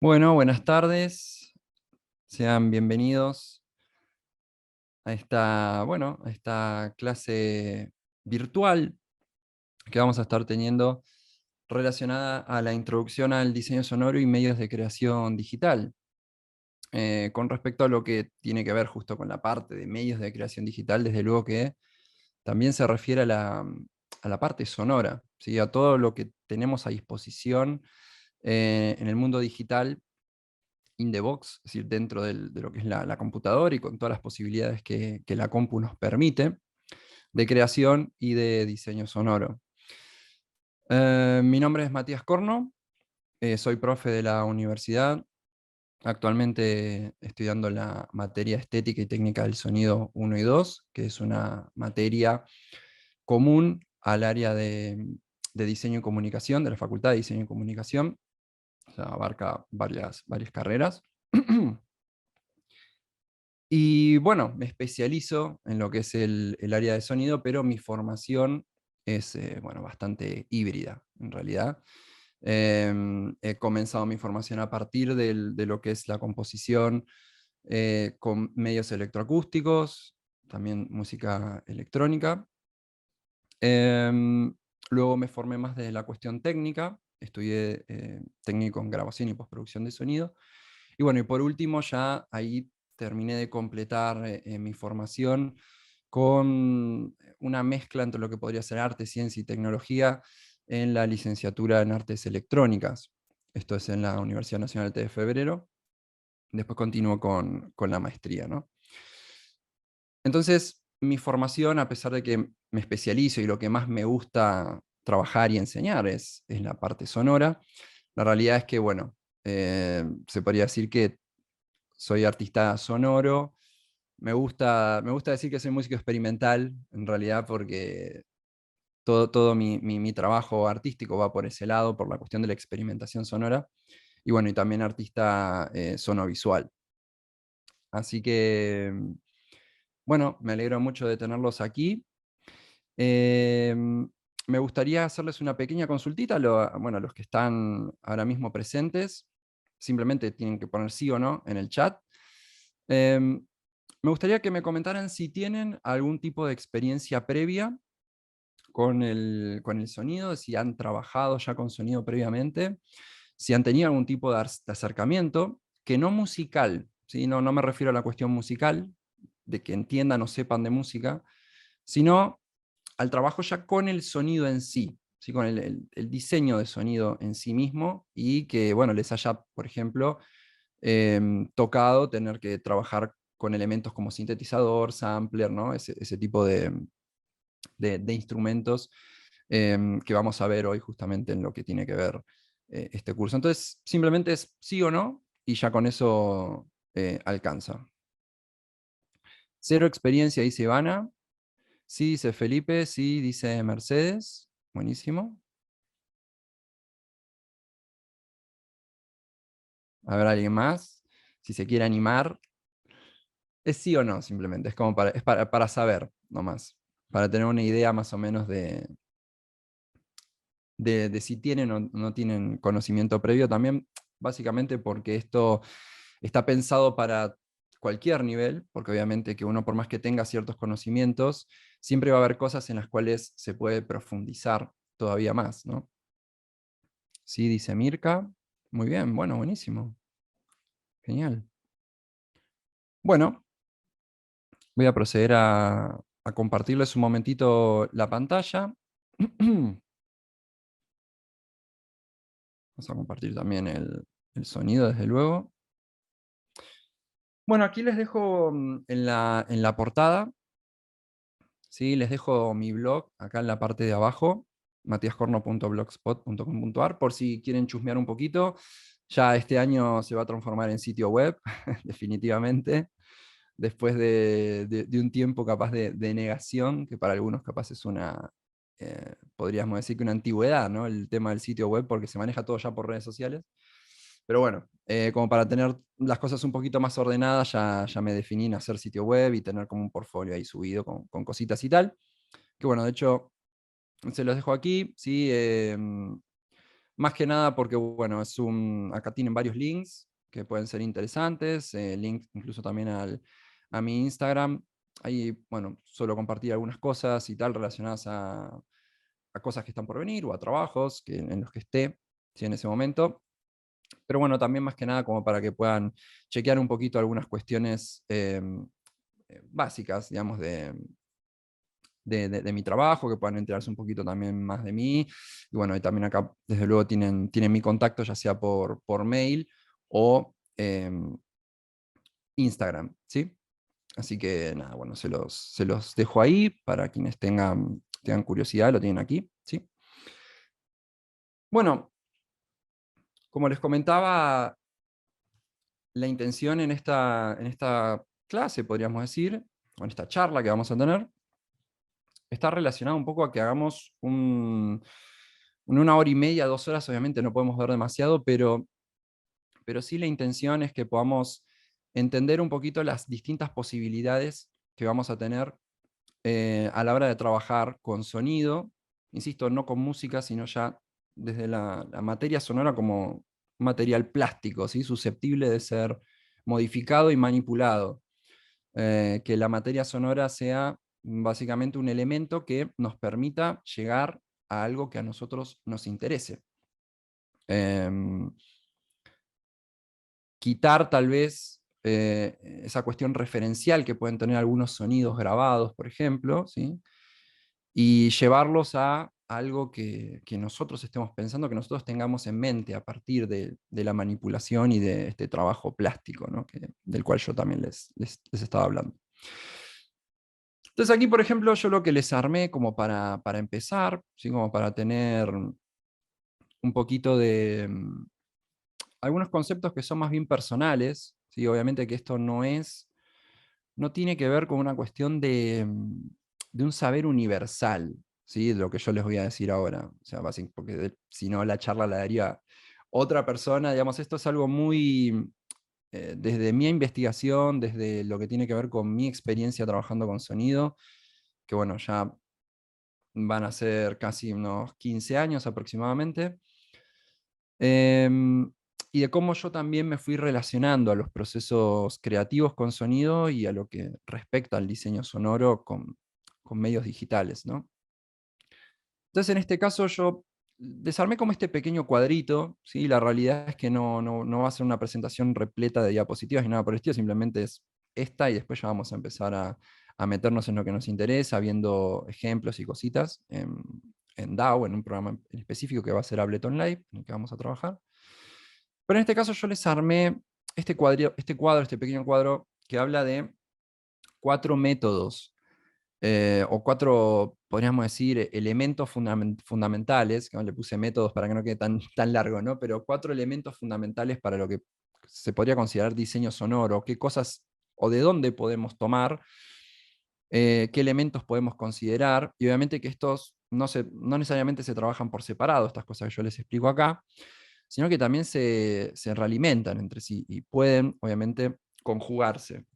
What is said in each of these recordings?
Bueno, buenas tardes, sean bienvenidos a esta clase virtual que vamos a estar teniendo relacionada a la introducción al diseño sonoro y medios de creación digital. Con respecto a lo que tiene que ver justo con la parte de medios de creación digital, desde luego que también se refiere a la parte sonora, ¿sí? A todo lo que tenemos a disposición en el mundo digital in the box, es decir, dentro de lo que es la computadora y con todas las posibilidades que la compu nos permite, de creación y de diseño sonoro. Mi nombre es Matías Corno, soy profe de la universidad, actualmente estoy dando la materia Estética y Técnica del Sonido 1 y 2, que es una materia común al área de diseño y comunicación, de la Facultad de Diseño y Comunicación, o sea, abarca varias carreras. Y bueno, me especializo en lo que es el área de sonido, pero mi formación es bueno, bastante híbrida, en realidad. He comenzado mi formación a partir de lo que es la composición con medios electroacústicos, también música electrónica. Em, Luego me formé más de la cuestión técnica, estudié técnico en grabación y postproducción de sonido. Y bueno, y por último ya ahí terminé de completar mi formación con una mezcla entre lo que podría ser arte, ciencia y tecnología en la licenciatura en artes electrónicas. Esto es en la Universidad Nacional de Febrero. Después continúo con la maestría, ¿no? Entonces, mi formación, a pesar de que me especializo y lo que más me gusta trabajar y enseñar es la parte sonora, la realidad es que, bueno, se podría decir que soy artista sonoro. Me gusta decir que soy músico experimental, en realidad, porque todo mi trabajo artístico va por ese lado, por la cuestión de la experimentación sonora, y bueno, y también artista sonovisual. Así que, bueno, me alegro mucho de tenerlos aquí. Me gustaría hacerles una pequeña consultita, bueno, a los que están ahora mismo presentes, simplemente tienen que poner sí o no en el chat. Em, Me gustaría que me comentaran si tienen algún tipo de experiencia previa con el sonido, si han trabajado ya con sonido previamente, si han tenido algún tipo de acercamiento, que no musical, ¿sí? No me refiero a la cuestión musical, de que entiendan o sepan de música, sino al trabajo ya con el sonido en sí, ¿sí? Con el diseño de sonido en sí mismo, y que bueno, les haya, por ejemplo, tocado tener que trabajar con elementos como sintetizador, sampler, ¿no? Ese tipo de instrumentos que vamos a ver hoy justamente en lo que tiene que ver este curso. Entonces, simplemente es sí o no, y ya con eso alcanza. Cero experiencia, dice Ivana. Sí, dice Felipe. Sí, dice Mercedes. Buenísimo. A ver, alguien más. Si se quiere animar. Es sí o no, simplemente. Es como para saber, nomás. Para tener una idea más o menos de si tienen o no tienen conocimiento previo también, básicamente porque esto está pensado para cualquier nivel, porque obviamente que uno, por más que tenga ciertos conocimientos, siempre va a haber cosas en las cuales se puede profundizar todavía más, ¿no? Sí, dice Mirka. Muy bien, bueno, buenísimo. Genial. Bueno, voy a proceder a compartirles un momentito la pantalla. Vamos a compartir también el sonido, desde luego. Bueno, aquí les dejo en la portada, ¿sí? Les dejo mi blog acá en la parte de abajo, matiascorno.blogspot.com.ar, por si quieren chusmear un poquito. Ya este año se va a transformar en sitio web, definitivamente, después de un tiempo capaz de negación, que para algunos capaz es podríamos decir que una antigüedad, ¿no? El tema del sitio web, porque se maneja todo ya por redes sociales. Pero bueno, como para tener las cosas un poquito más ordenadas, ya me definí en hacer sitio web y tener como un portfolio ahí subido con cositas y tal. Que bueno, de hecho, se los dejo aquí, ¿sí? Más que nada porque, bueno, acá tienen varios links que pueden ser interesantes, links incluso también a mi Instagram. Ahí, bueno, suelo compartir algunas cosas y tal relacionadas a cosas que están por venir o a trabajos en los que esté, ¿sí? En ese momento. Pero bueno, también más que nada como para que puedan chequear un poquito algunas cuestiones básicas, digamos, de mi trabajo, que puedan enterarse un poquito también más de mí. Y bueno, y también acá, desde luego, tienen mi contacto, ya sea por mail o Instagram, ¿sí? Así que nada, bueno, se los dejo ahí para quienes tengan curiosidad, lo tienen aquí, ¿sí? Bueno, como les comentaba, la intención en esta clase, podríamos decir, o en esta charla que vamos a tener, está relacionada un poco a que hagamos en 1 hora y media, 2 horas, obviamente no podemos ver demasiado, pero sí la intención es que podamos entender un poquito las distintas posibilidades que vamos a tener a la hora de trabajar con sonido, insisto, no con música, sino ya desde la materia sonora como material plástico, ¿sí? Susceptible de ser modificado y manipulado. Que la materia sonora sea básicamente un elemento que nos permita llegar a algo que a nosotros nos interese. Em, Quitar tal vez esa cuestión referencial que pueden tener algunos sonidos grabados, por ejemplo, ¿sí? Y llevarlos a algo que nosotros estemos pensando, que nosotros tengamos en mente a partir de la manipulación y de este trabajo plástico, ¿no? Del cual yo también les estaba hablando. Entonces aquí, por ejemplo, yo lo que les armé como para empezar, ¿sí? Como para tener un poquito de algunos conceptos que son más bien personales, ¿sí? Obviamente que esto no tiene que ver con una cuestión de un saber universal, ¿sí? De lo que yo les voy a decir ahora. O sea, porque si no la charla la daría otra persona, digamos, esto es algo muy, desde mi investigación, desde lo que tiene que ver con mi experiencia trabajando con sonido, que bueno, ya van a ser casi unos 15 años aproximadamente, em, y de cómo yo también me fui relacionando a los procesos creativos con sonido y a lo que respecta al diseño sonoro con medios digitales, ¿no? Entonces, en este caso, yo desarmé como este pequeño cuadrito, ¿sí? La realidad es que no va a ser una presentación repleta de diapositivas ni nada por el estilo, simplemente es esta y después ya vamos a empezar a meternos en lo que nos interesa, viendo ejemplos y cositas en DAW, en un programa en específico que va a ser Ableton Live, en el que vamos a trabajar. Pero en este caso yo les armé este pequeño cuadro que habla de 4 métodos o 4, podríamos decir, elementos fundamentales, que no le puse métodos para que no quede tan largo, ¿no? Pero 4 elementos fundamentales para lo que se podría considerar diseño sonoro, qué cosas o de dónde podemos tomar, qué elementos podemos considerar, y obviamente que estos no necesariamente se trabajan por separado, estas cosas que yo les explico acá, sino que también se realimentan entre sí y pueden, obviamente, conjugarse.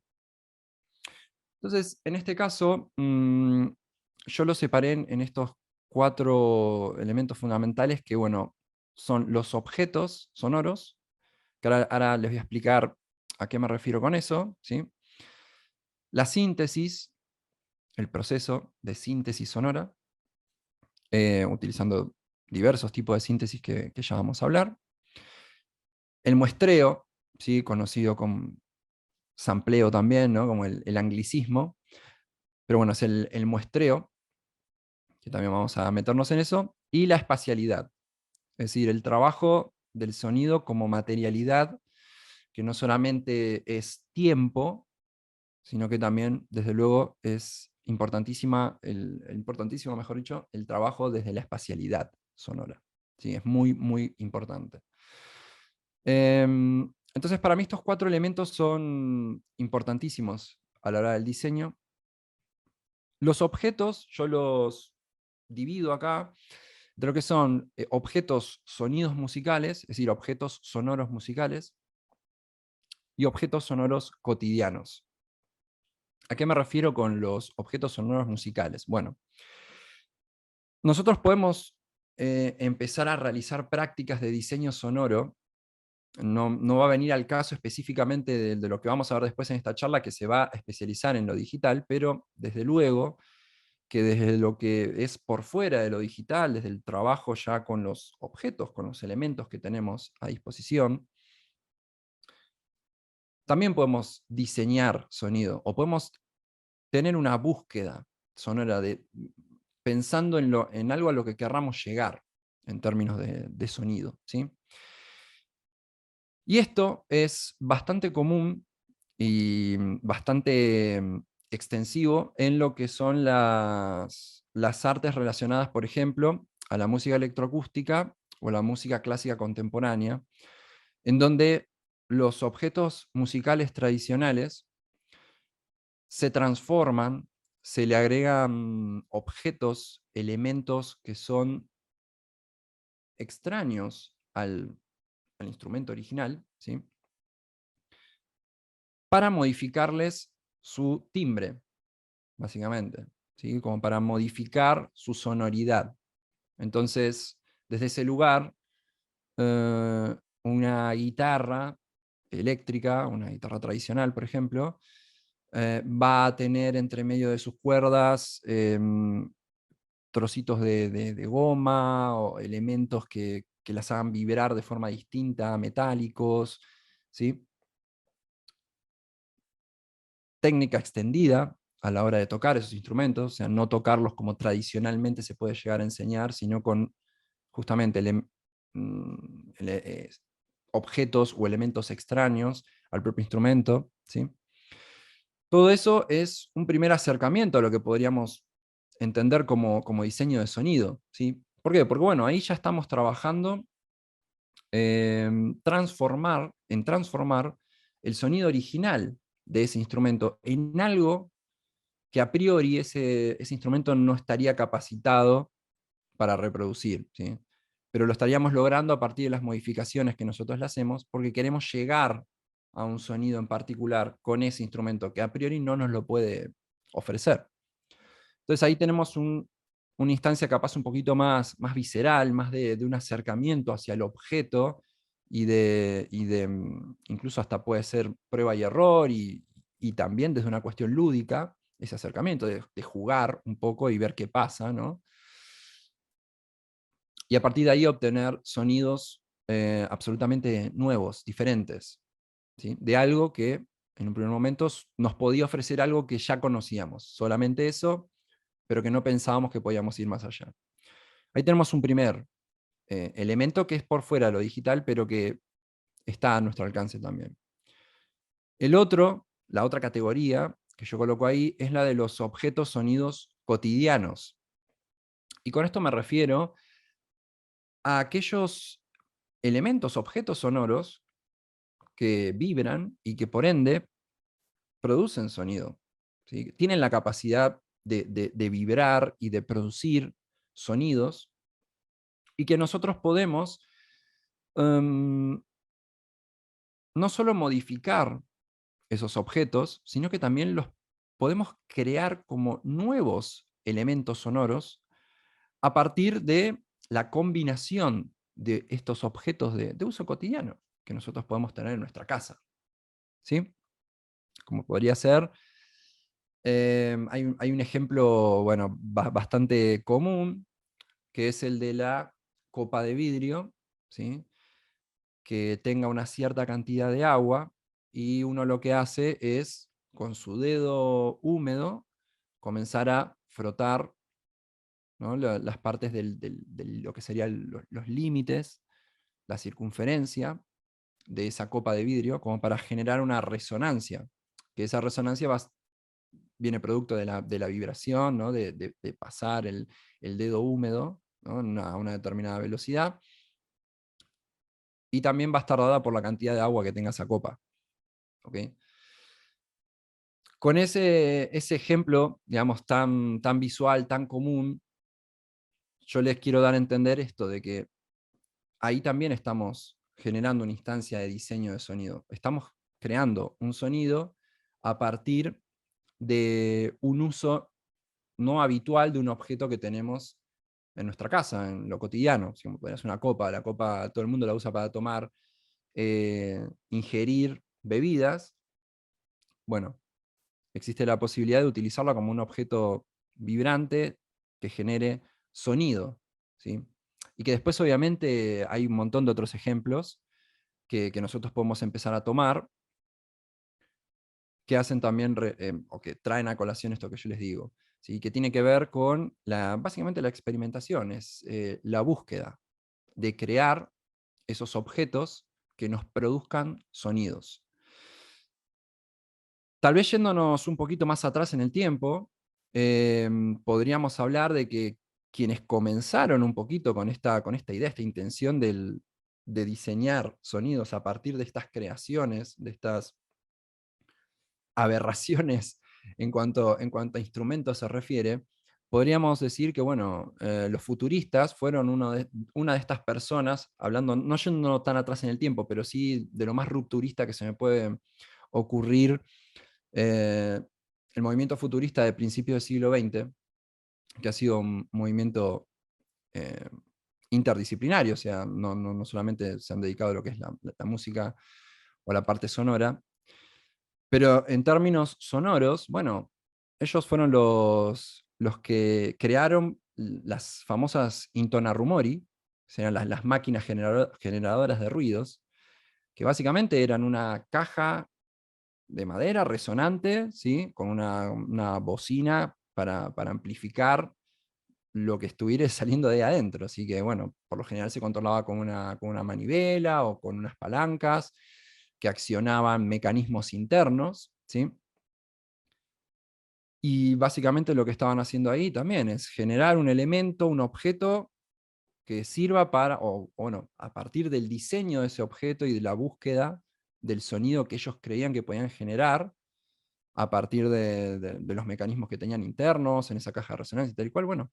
Entonces, en este caso, yo lo separé en estos 4 elementos fundamentales que, bueno, son los objetos sonoros, que ahora les voy a explicar a qué me refiero con eso, ¿sí? La síntesis, el proceso de síntesis sonora, utilizando diversos tipos de síntesis que ya vamos a hablar. El muestreo, ¿sí? Conocido como sampleo también, ¿no? Como el anglicismo, pero bueno, es el muestreo, que también vamos a meternos en eso, y la espacialidad, es decir, el trabajo del sonido como materialidad, que no solamente es tiempo, sino que también, desde luego, es importantísimo, mejor dicho, el trabajo desde la espacialidad sonora. Sí, es muy, muy importante. Entonces, para mí estos 4 elementos son importantísimos a la hora del diseño. Los objetos, yo los divido acá de lo que son objetos sonidos musicales, es decir, objetos sonoros musicales, y objetos sonoros cotidianos. ¿A qué me refiero con los objetos sonoros musicales? Bueno, nosotros podemos empezar a realizar prácticas de diseño sonoro. No va a venir al caso específicamente de lo que vamos a ver después en esta charla, que se va a especializar en lo digital, pero desde luego que desde lo que es por fuera de lo digital, desde el trabajo ya con los objetos, con los elementos que tenemos a disposición, también podemos diseñar sonido, o podemos tener una búsqueda sonora pensando en algo a lo que querramos llegar en términos de sonido, ¿sí? Y esto es bastante común y bastante extensivo en lo que son las artes relacionadas, por ejemplo, a la música electroacústica o la música clásica contemporánea, en donde los objetos musicales tradicionales se transforman, se le agregan objetos, elementos que son extraños al instrumento original, ¿sí? Para modificarles su timbre, básicamente, ¿sí? Como para modificar su sonoridad. Entonces, desde ese lugar, una guitarra eléctrica, una guitarra tradicional, por ejemplo, va a tener entre medio de sus cuerdas trocitos de goma o elementos que las hagan vibrar de forma distinta, metálicos, ¿sí? Técnica extendida a la hora de tocar esos instrumentos, o sea, no tocarlos como tradicionalmente se puede llegar a enseñar, sino con justamente objetos o elementos extraños al propio instrumento, ¿sí? Todo eso es un primer acercamiento a lo que podríamos entender como diseño de sonido, ¿sí? ¿Por qué? Porque bueno, ahí ya estamos trabajando en transformar el sonido original de ese instrumento en algo que a priori ese instrumento no estaría capacitado para reproducir, ¿sí? Pero lo estaríamos logrando a partir de las modificaciones que nosotros le hacemos, porque queremos llegar a un sonido en particular con ese instrumento que a priori no nos lo puede ofrecer. Entonces ahí tenemos una instancia capaz un poquito más visceral, más de un acercamiento hacia el objeto, incluso hasta puede ser prueba y error, y también desde una cuestión lúdica, ese acercamiento de jugar un poco y ver qué pasa, ¿no? Y a partir de ahí obtener sonidos absolutamente nuevos, diferentes, ¿sí? De algo que en un primer momento nos podía ofrecer algo que ya conocíamos, solamente eso, pero que no pensábamos que podíamos ir más allá. Ahí tenemos un primer elemento que es por fuera de lo digital, pero que está a nuestro alcance también. La otra categoría que yo coloco ahí, es la de los objetos sonidos cotidianos. Y con esto me refiero a aquellos elementos, objetos sonoros que vibran y que por ende producen sonido, ¿sí? Tienen la capacidad de vibrar y de producir sonidos, y que nosotros podemos no solo modificar esos objetos, sino que también los podemos crear como nuevos elementos sonoros a partir de la combinación de estos objetos de uso cotidiano que nosotros podemos tener en nuestra casa, ¿sí? Como podría ser, hay un ejemplo, bueno, bastante común, que es el de la copa de vidrio, ¿sí? Que tenga una cierta cantidad de agua, y uno lo que hace es, con su dedo húmedo, comenzar a frotar, ¿no? Las partes de lo que serían los límites, la circunferencia de esa copa de vidrio, como para generar una resonancia, que esa resonancia viene producto de la vibración, ¿no? de pasar el dedo húmedo, ¿no? A una determinada velocidad, y también va a estar dada por la cantidad de agua que tenga esa copa. ¿Okay? Con ese ejemplo, digamos, tan visual, tan común, yo les quiero dar a entender esto, de que ahí también estamos generando una instancia de diseño de sonido. Estamos creando un sonido a partir de un uso no habitual de un objeto que tenemos en nuestra casa, en lo cotidiano. Si como podrías una copa, la copa todo el mundo la usa para tomar, ingerir bebidas. Bueno, existe la posibilidad de utilizarla como un objeto vibrante que genere sonido, ¿sí? Y que después obviamente hay un montón de otros ejemplos que nosotros podemos empezar a tomar, que hacen también, o que traen a colación esto que yo les digo, ¿sí? Que tiene que ver con básicamente la experimentación, es la búsqueda de crear esos objetos que nos produzcan sonidos. Tal vez yéndonos un poquito más atrás en el tiempo, podríamos hablar de que quienes comenzaron un poquito con esta idea, esta intención de diseñar sonidos a partir de estas creaciones, de estas aberraciones en cuanto a instrumentos se refiere, podríamos decir que bueno, los futuristas fueron una de estas personas, hablando, no yendo tan atrás en el tiempo, pero sí de lo más rupturista que se me puede ocurrir, el movimiento futurista de principios del siglo XX, que ha sido un movimiento eh, interdisciplinario, o sea, no solamente se han dedicado a lo que es la música o la parte sonora, pero en términos sonoros, bueno, ellos fueron los que crearon las famosas intonarumori, o sea, las máquinas generadoras de ruidos, que básicamente eran una caja de madera resonante, ¿sí? Con una bocina para amplificar lo que estuviera saliendo de ahí adentro. Así que, bueno, por lo general se controlaba con una manivela o con unas palancas que accionaban mecanismos internos, ¿sí? Y básicamente lo que estaban haciendo ahí también es generar un elemento, un objeto que sirva para, o bueno, a partir del diseño de ese objeto y de la búsqueda del sonido que ellos creían que podían generar, a partir de los mecanismos que tenían internos en esa caja de resonancia y tal y cual, bueno,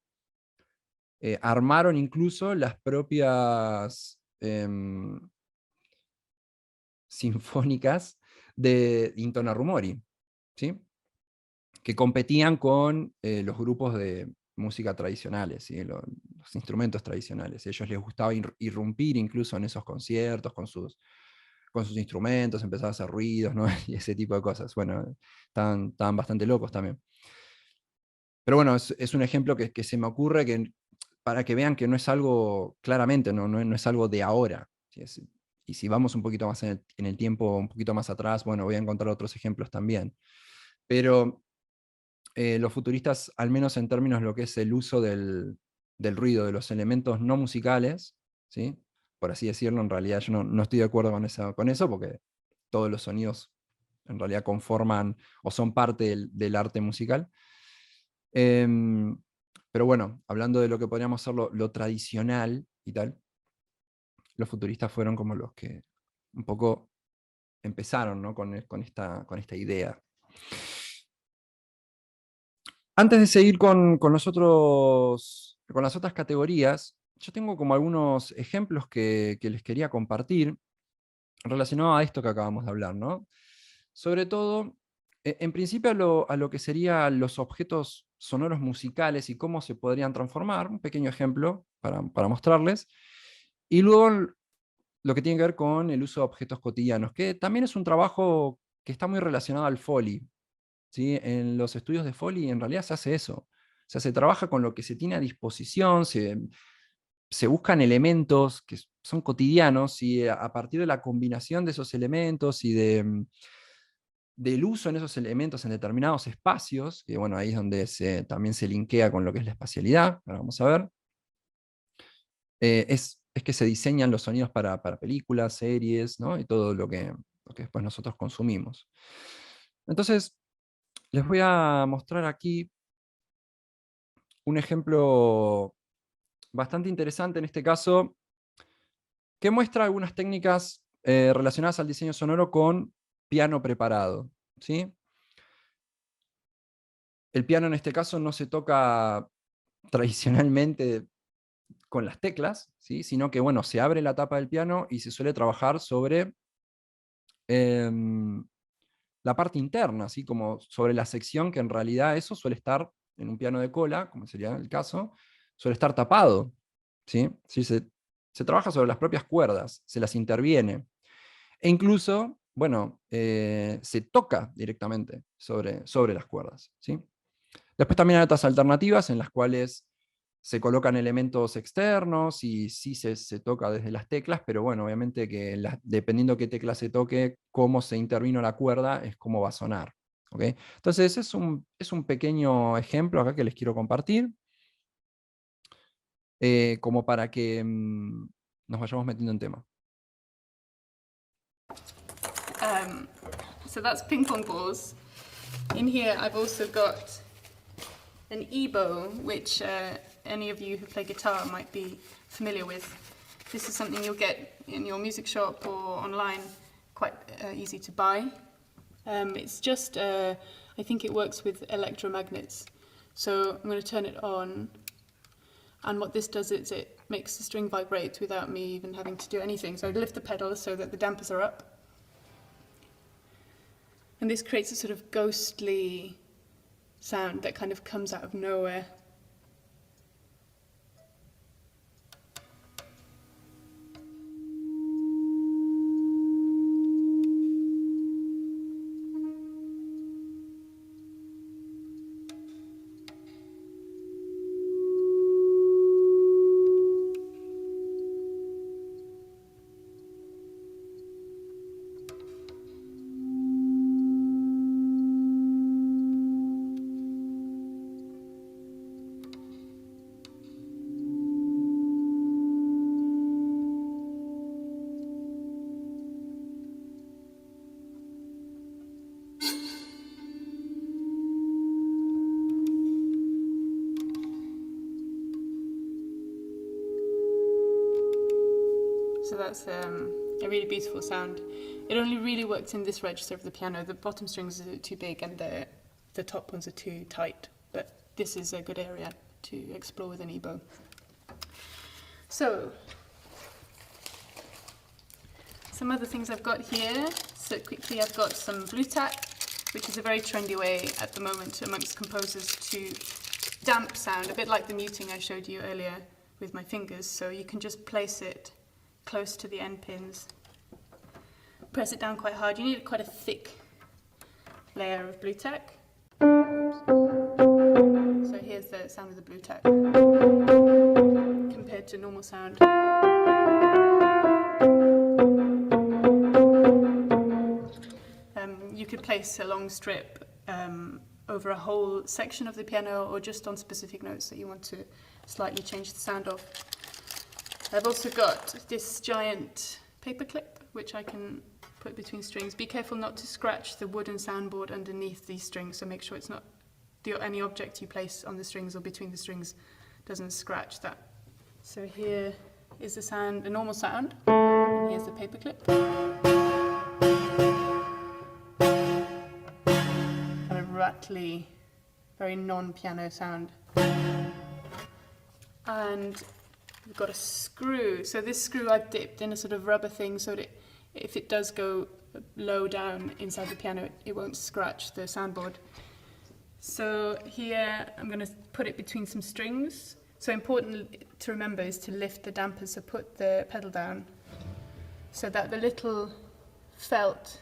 armaron incluso las propias sinfónicas de Intonarumori, ¿sí? Que competían con los grupos de música tradicionales, ¿sí? Los instrumentos tradicionales. A ellos les gustaba irrumpir incluso en esos conciertos con sus instrumentos, empezar a hacer ruidos, ¿no? Y ese tipo de cosas. Bueno, estaban bastante locos también. Pero bueno, es un ejemplo que se me ocurre para que vean que no es algo, claramente, no es algo de ahora. ¿Sí? Y si vamos un poquito más en el tiempo, un poquito más atrás, bueno, voy a encontrar otros ejemplos también. Pero los futuristas, al menos en términos de lo que es el uso del ruido, de los elementos no musicales, ¿sí? Por así decirlo, en realidad yo no estoy de acuerdo con eso, porque todos los sonidos en realidad conforman o son parte del arte musical. Em, pero bueno, hablando de lo que podríamos ser lo tradicional y tal, los futuristas fueron como los que un poco empezaron, ¿no? con esta idea. Antes de seguir con con las otras categorías, yo tengo como algunos ejemplos que les quería compartir relacionados a esto que acabamos de hablar, ¿no? Sobre todo, en principio a lo que serían los objetos sonoros musicales y cómo se podrían transformar, un pequeño ejemplo para mostrarles, y luego lo que tiene que ver con el uso de objetos cotidianos, que también es un trabajo que está muy relacionado al Foley, ¿sí? En los estudios de Foley en realidad se hace eso. O sea, se trabaja con lo que se tiene a disposición, se buscan elementos que son cotidianos y a partir de la combinación de esos elementos y del uso en esos elementos en determinados espacios, que bueno, ahí es donde también se linkea con lo que es la espacialidad, ahora vamos a ver, es que se diseñan los sonidos para películas, series, ¿no? Y todo lo que después nosotros consumimos. Entonces, les voy a mostrar aquí un ejemplo bastante interesante en este caso, que muestra algunas técnicas relacionadas al diseño sonoro con piano preparado, ¿sí? El piano en este caso no se toca tradicionalmente con las teclas, ¿sí? Sino que bueno, se abre la tapa del piano y se suele trabajar sobre em, la parte interna, así como sobre la sección que en realidad eso suele estar en un piano de cola, como sería el caso, suele estar tapado, ¿sí? Sí, se trabaja sobre las propias cuerdas, se las interviene. E incluso, bueno, se toca directamente sobre las cuerdas, ¿sí? Después también hay otras alternativas en las cuales se colocan elementos externos y sí se toca desde las teclas, pero bueno, obviamente que dependiendo qué tecla se toque, cómo se intervino la cuerda, es cómo va a sonar. ¿Okay? Entonces es un pequeño ejemplo acá que les quiero compartir, como para que nos vayamos metiendo en tema. So that's ping pong balls. In here I've also got an EBow, which any of you who play guitar might be familiar with. This is something you'll get in your music shop or online, quite easy to buy. It's just, I think it works with electromagnets. So I'm going to turn it on, and what this does is it makes the string vibrate without me even having to do anything. So I lift the pedal so that the dampers are up. And this creates a sort of ghostly sound that kind of comes out of nowhere. So that's a really beautiful sound. It only really works in this register of the piano. The bottom strings are too big and the top ones are too tight, but this is a good area to explore with an EBow. So, some other things I've got here. So quickly, I've got some Blu-Tack, which is a very trendy way at the moment amongst composers to damp sound, a bit like the muting I showed you earlier with my fingers. So you can just place it close to the end pins, press it down quite hard. You need quite a thick layer of Blu-Tack. So here's the sound of the Blu-Tack compared to normal sound. You could place a long strip over a whole section of the piano or just on specific notes that you want to slightly change the sound of. I've also got this giant paperclip, which I can put between strings. Be careful not to scratch the wooden soundboard underneath these strings, so make sure it's not any object you place on the strings or between the strings doesn't scratch that. So here is the sound, a normal sound, and here's the paperclip. And a rattly, very non-piano sound. And we've got a screw. So this screw I've dipped in a sort of rubber thing so that if it does go low down inside the piano, it won't scratch the soundboard. So here I'm going to put it between some strings. So important to remember is to lift the dampers, so put the pedal down so that the little felt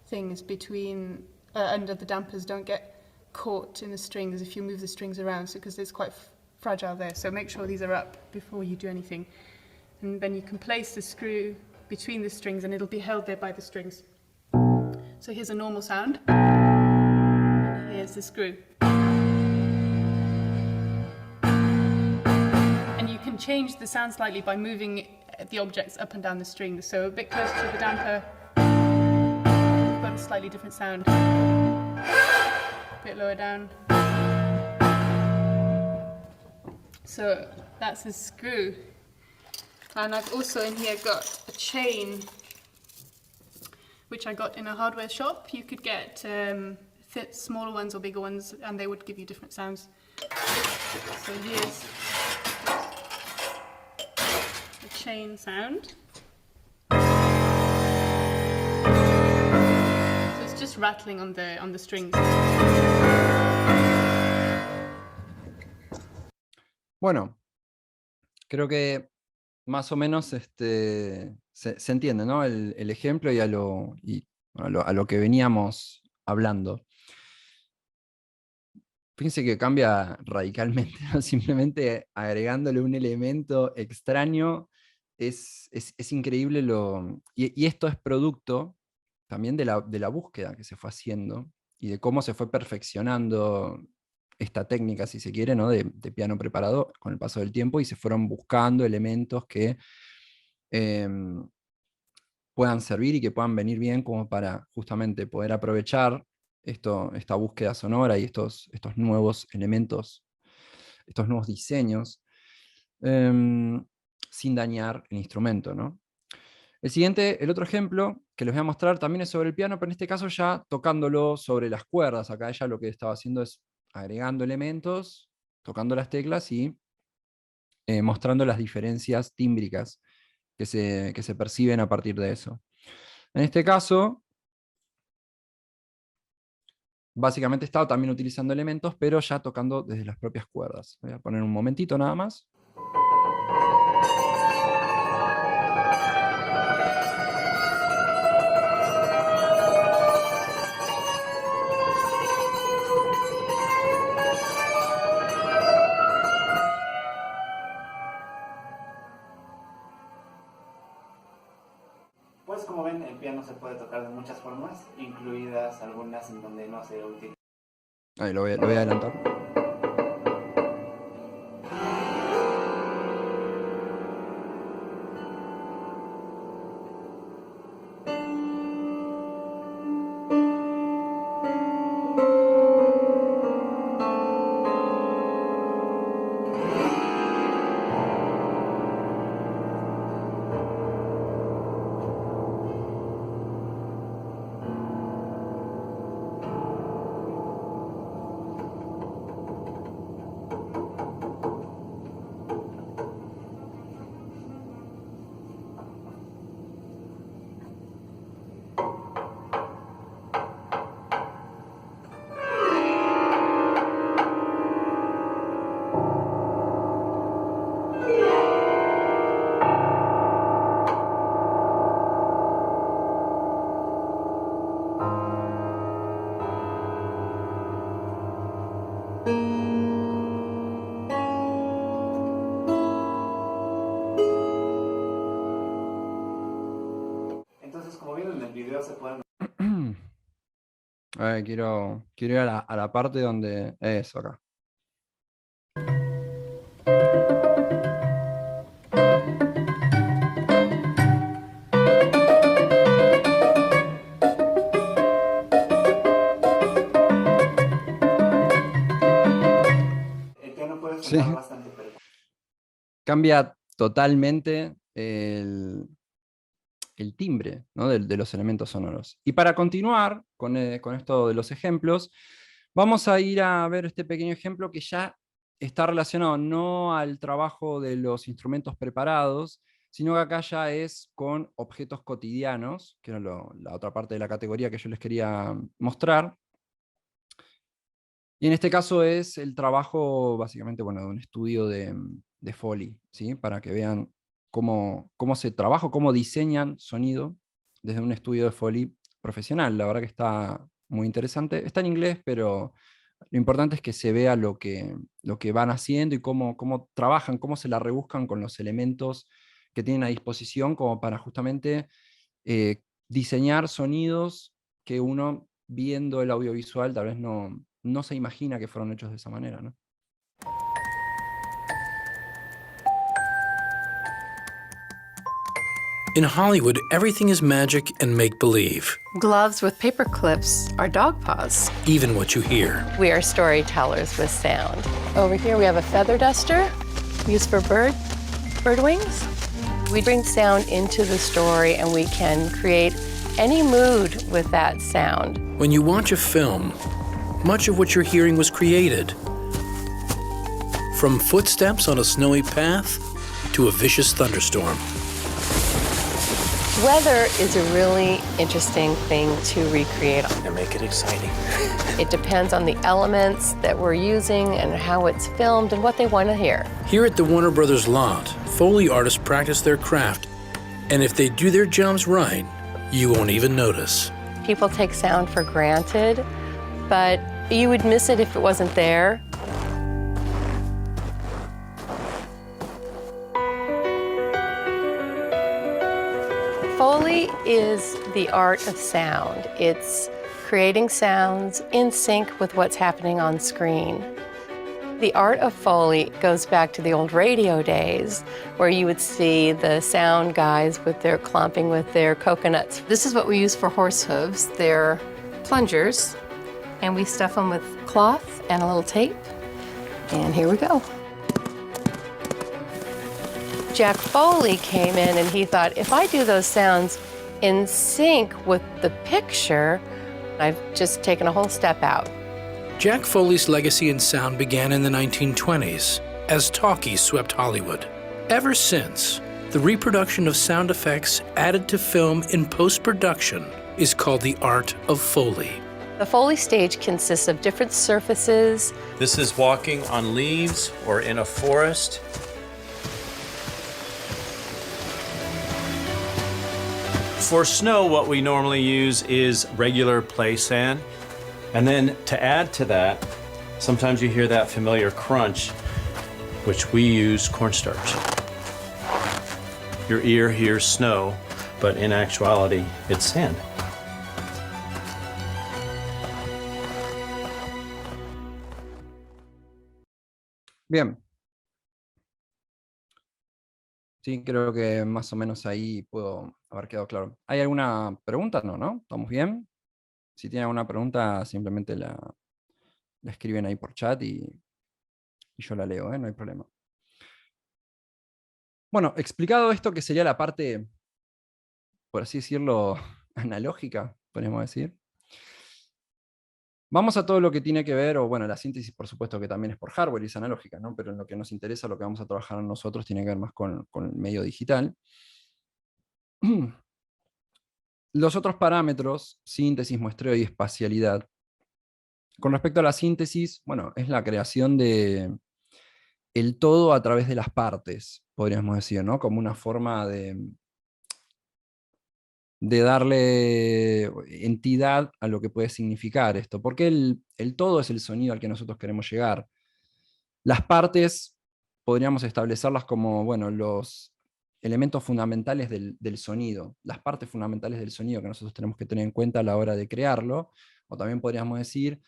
things between under the dampers don't get caught in the strings if you move the strings around, so because it's quite fragile there. So make sure these are up before you do anything. And then you can place the screw between the strings and it'll be held there by the strings. So here's a normal sound. And here's the screw. And you can change the sound slightly by moving the objects up and down the strings. So a bit closer to the damper, you've got a slightly different sound. A bit lower down. So that's a screw. And I've also in here got a chain, which I got in a hardware shop. You could get smaller ones or bigger ones, and they would give you different sounds. So here's the chain sound. So it's just rattling on the strings. Bueno, Creo que más o menos se entiende, ¿no? El ejemplo y a lo que veníamos hablando. Fíjense que cambia radicalmente, ¿no? Simplemente agregándole un elemento extraño. Es increíble y esto es producto también de la búsqueda que se fue haciendo y de cómo se fue perfeccionando esta técnica, si se quiere, ¿no? de piano preparado con el paso del tiempo, y se fueron buscando elementos que puedan servir y que puedan venir bien como para justamente poder aprovechar esta búsqueda sonora y estos nuevos elementos, estos nuevos diseños, sin dañar el instrumento, ¿no? El otro ejemplo que les voy a mostrar también es sobre el piano, pero en este caso ya tocándolo sobre las cuerdas. Acá ella lo que estaba haciendo es agregando elementos, tocando las teclas y mostrando las diferencias tímbricas que se perciben a partir de eso. En este caso, básicamente estaba también utilizando elementos, pero ya tocando desde las propias cuerdas. Voy a poner un momentito nada más. Pues como ven, el piano se puede tocar de muchas formas, incluidas algunas en donde no se utiliza. Ahí lo voy a adelantar. Entonces, como vieron en el video, se pueden... A ver, quiero ir a la parte donde... Eso, acá. El piano puede sonar Sí. bastante perfecto. Cambia totalmente el timbre, ¿no? de los elementos sonoros. Y para continuar con esto de los ejemplos, vamos a ir a ver este pequeño ejemplo que ya está relacionado no al trabajo de los instrumentos preparados, sino que acá ya es con objetos cotidianos, que era la otra parte de la categoría que yo les quería mostrar. Y en este caso es el trabajo, básicamente, bueno, de un estudio de Foley, ¿sí? Para que vean cómo se trabaja, cómo diseñan sonido desde un estudio de Foley profesional. La verdad que está muy interesante. Está en inglés, pero lo importante es que se vea lo que van haciendo y cómo trabajan, cómo se la rebuscan con los elementos que tienen a disposición, como para justamente diseñar sonidos que uno, viendo el audiovisual, tal vez no se imagina que fueron hechos de esa manera, ¿no? In Hollywood, everything is magic and make-believe, Gloves with paper clips are dog paws. even what you hear. We are storytellers with sound. Over here we have a feather duster used for bird wings. We bring sound into the story and we can create any mood with that sound. When you watch a film, much of what you're hearing was created. From footsteps on a snowy path to a vicious thunderstorm. Weather is a really interesting thing to recreate. And make it exciting. It depends on the elements that we're using and how it's filmed and what they want to hear. Here at the Warner Brothers lot, Foley artists practice their craft. And if they do their jobs right, you won't even notice. People take sound for granted, but you would miss it if it wasn't there. Foley is the art of sound. It's creating sounds in sync with what's happening on screen. The art of Foley goes back to the old radio days where you would see the sound guys with their clomping with their coconuts. This is what we use for horse hooves. They're plungers, and we stuff them with cloth and a little tape. And here we go. Jack Foley came in and he thought, if I do those sounds in sync with the picture, I've just taken a whole step out. Jack Foley's legacy in sound began in the 1920s as talkies swept Hollywood. Ever since, the reproduction of sound effects added to film in post-production is called the art of Foley. The Foley stage consists of different surfaces. This is walking on leaves or in a forest. For snow, what we normally use is regular play sand. And then to add to that, sometimes you hear that familiar crunch, which we use cornstarch. Your ear hears snow, but in actuality, it's sand. Bien. Sí, creo que más o menos ahí puedo haber quedado claro. ¿Hay alguna pregunta? No. ¿Estamos bien? Si tienen alguna pregunta, simplemente la escriben ahí por chat y yo la leo, no hay problema. Bueno, explicado esto que sería la parte, por así decirlo, analógica, podríamos decir. Vamos a todo lo que tiene que ver, o bueno, la síntesis por supuesto que también es por hardware y es analógica, ¿no? Pero en lo que nos interesa, lo que vamos a trabajar nosotros tiene que ver más con el medio digital. Los otros parámetros, síntesis, muestreo y espacialidad. Con respecto a la síntesis, bueno, es la creación de el todo a través de las partes, podríamos decir, ¿no? Como una forma de darle entidad a lo que puede significar esto. Porque el todo es el sonido al que nosotros queremos llegar. Las partes podríamos establecerlas como, bueno, los elementos fundamentales del sonido, las partes fundamentales del sonido que nosotros tenemos que tener en cuenta a la hora de crearlo, o también podríamos decir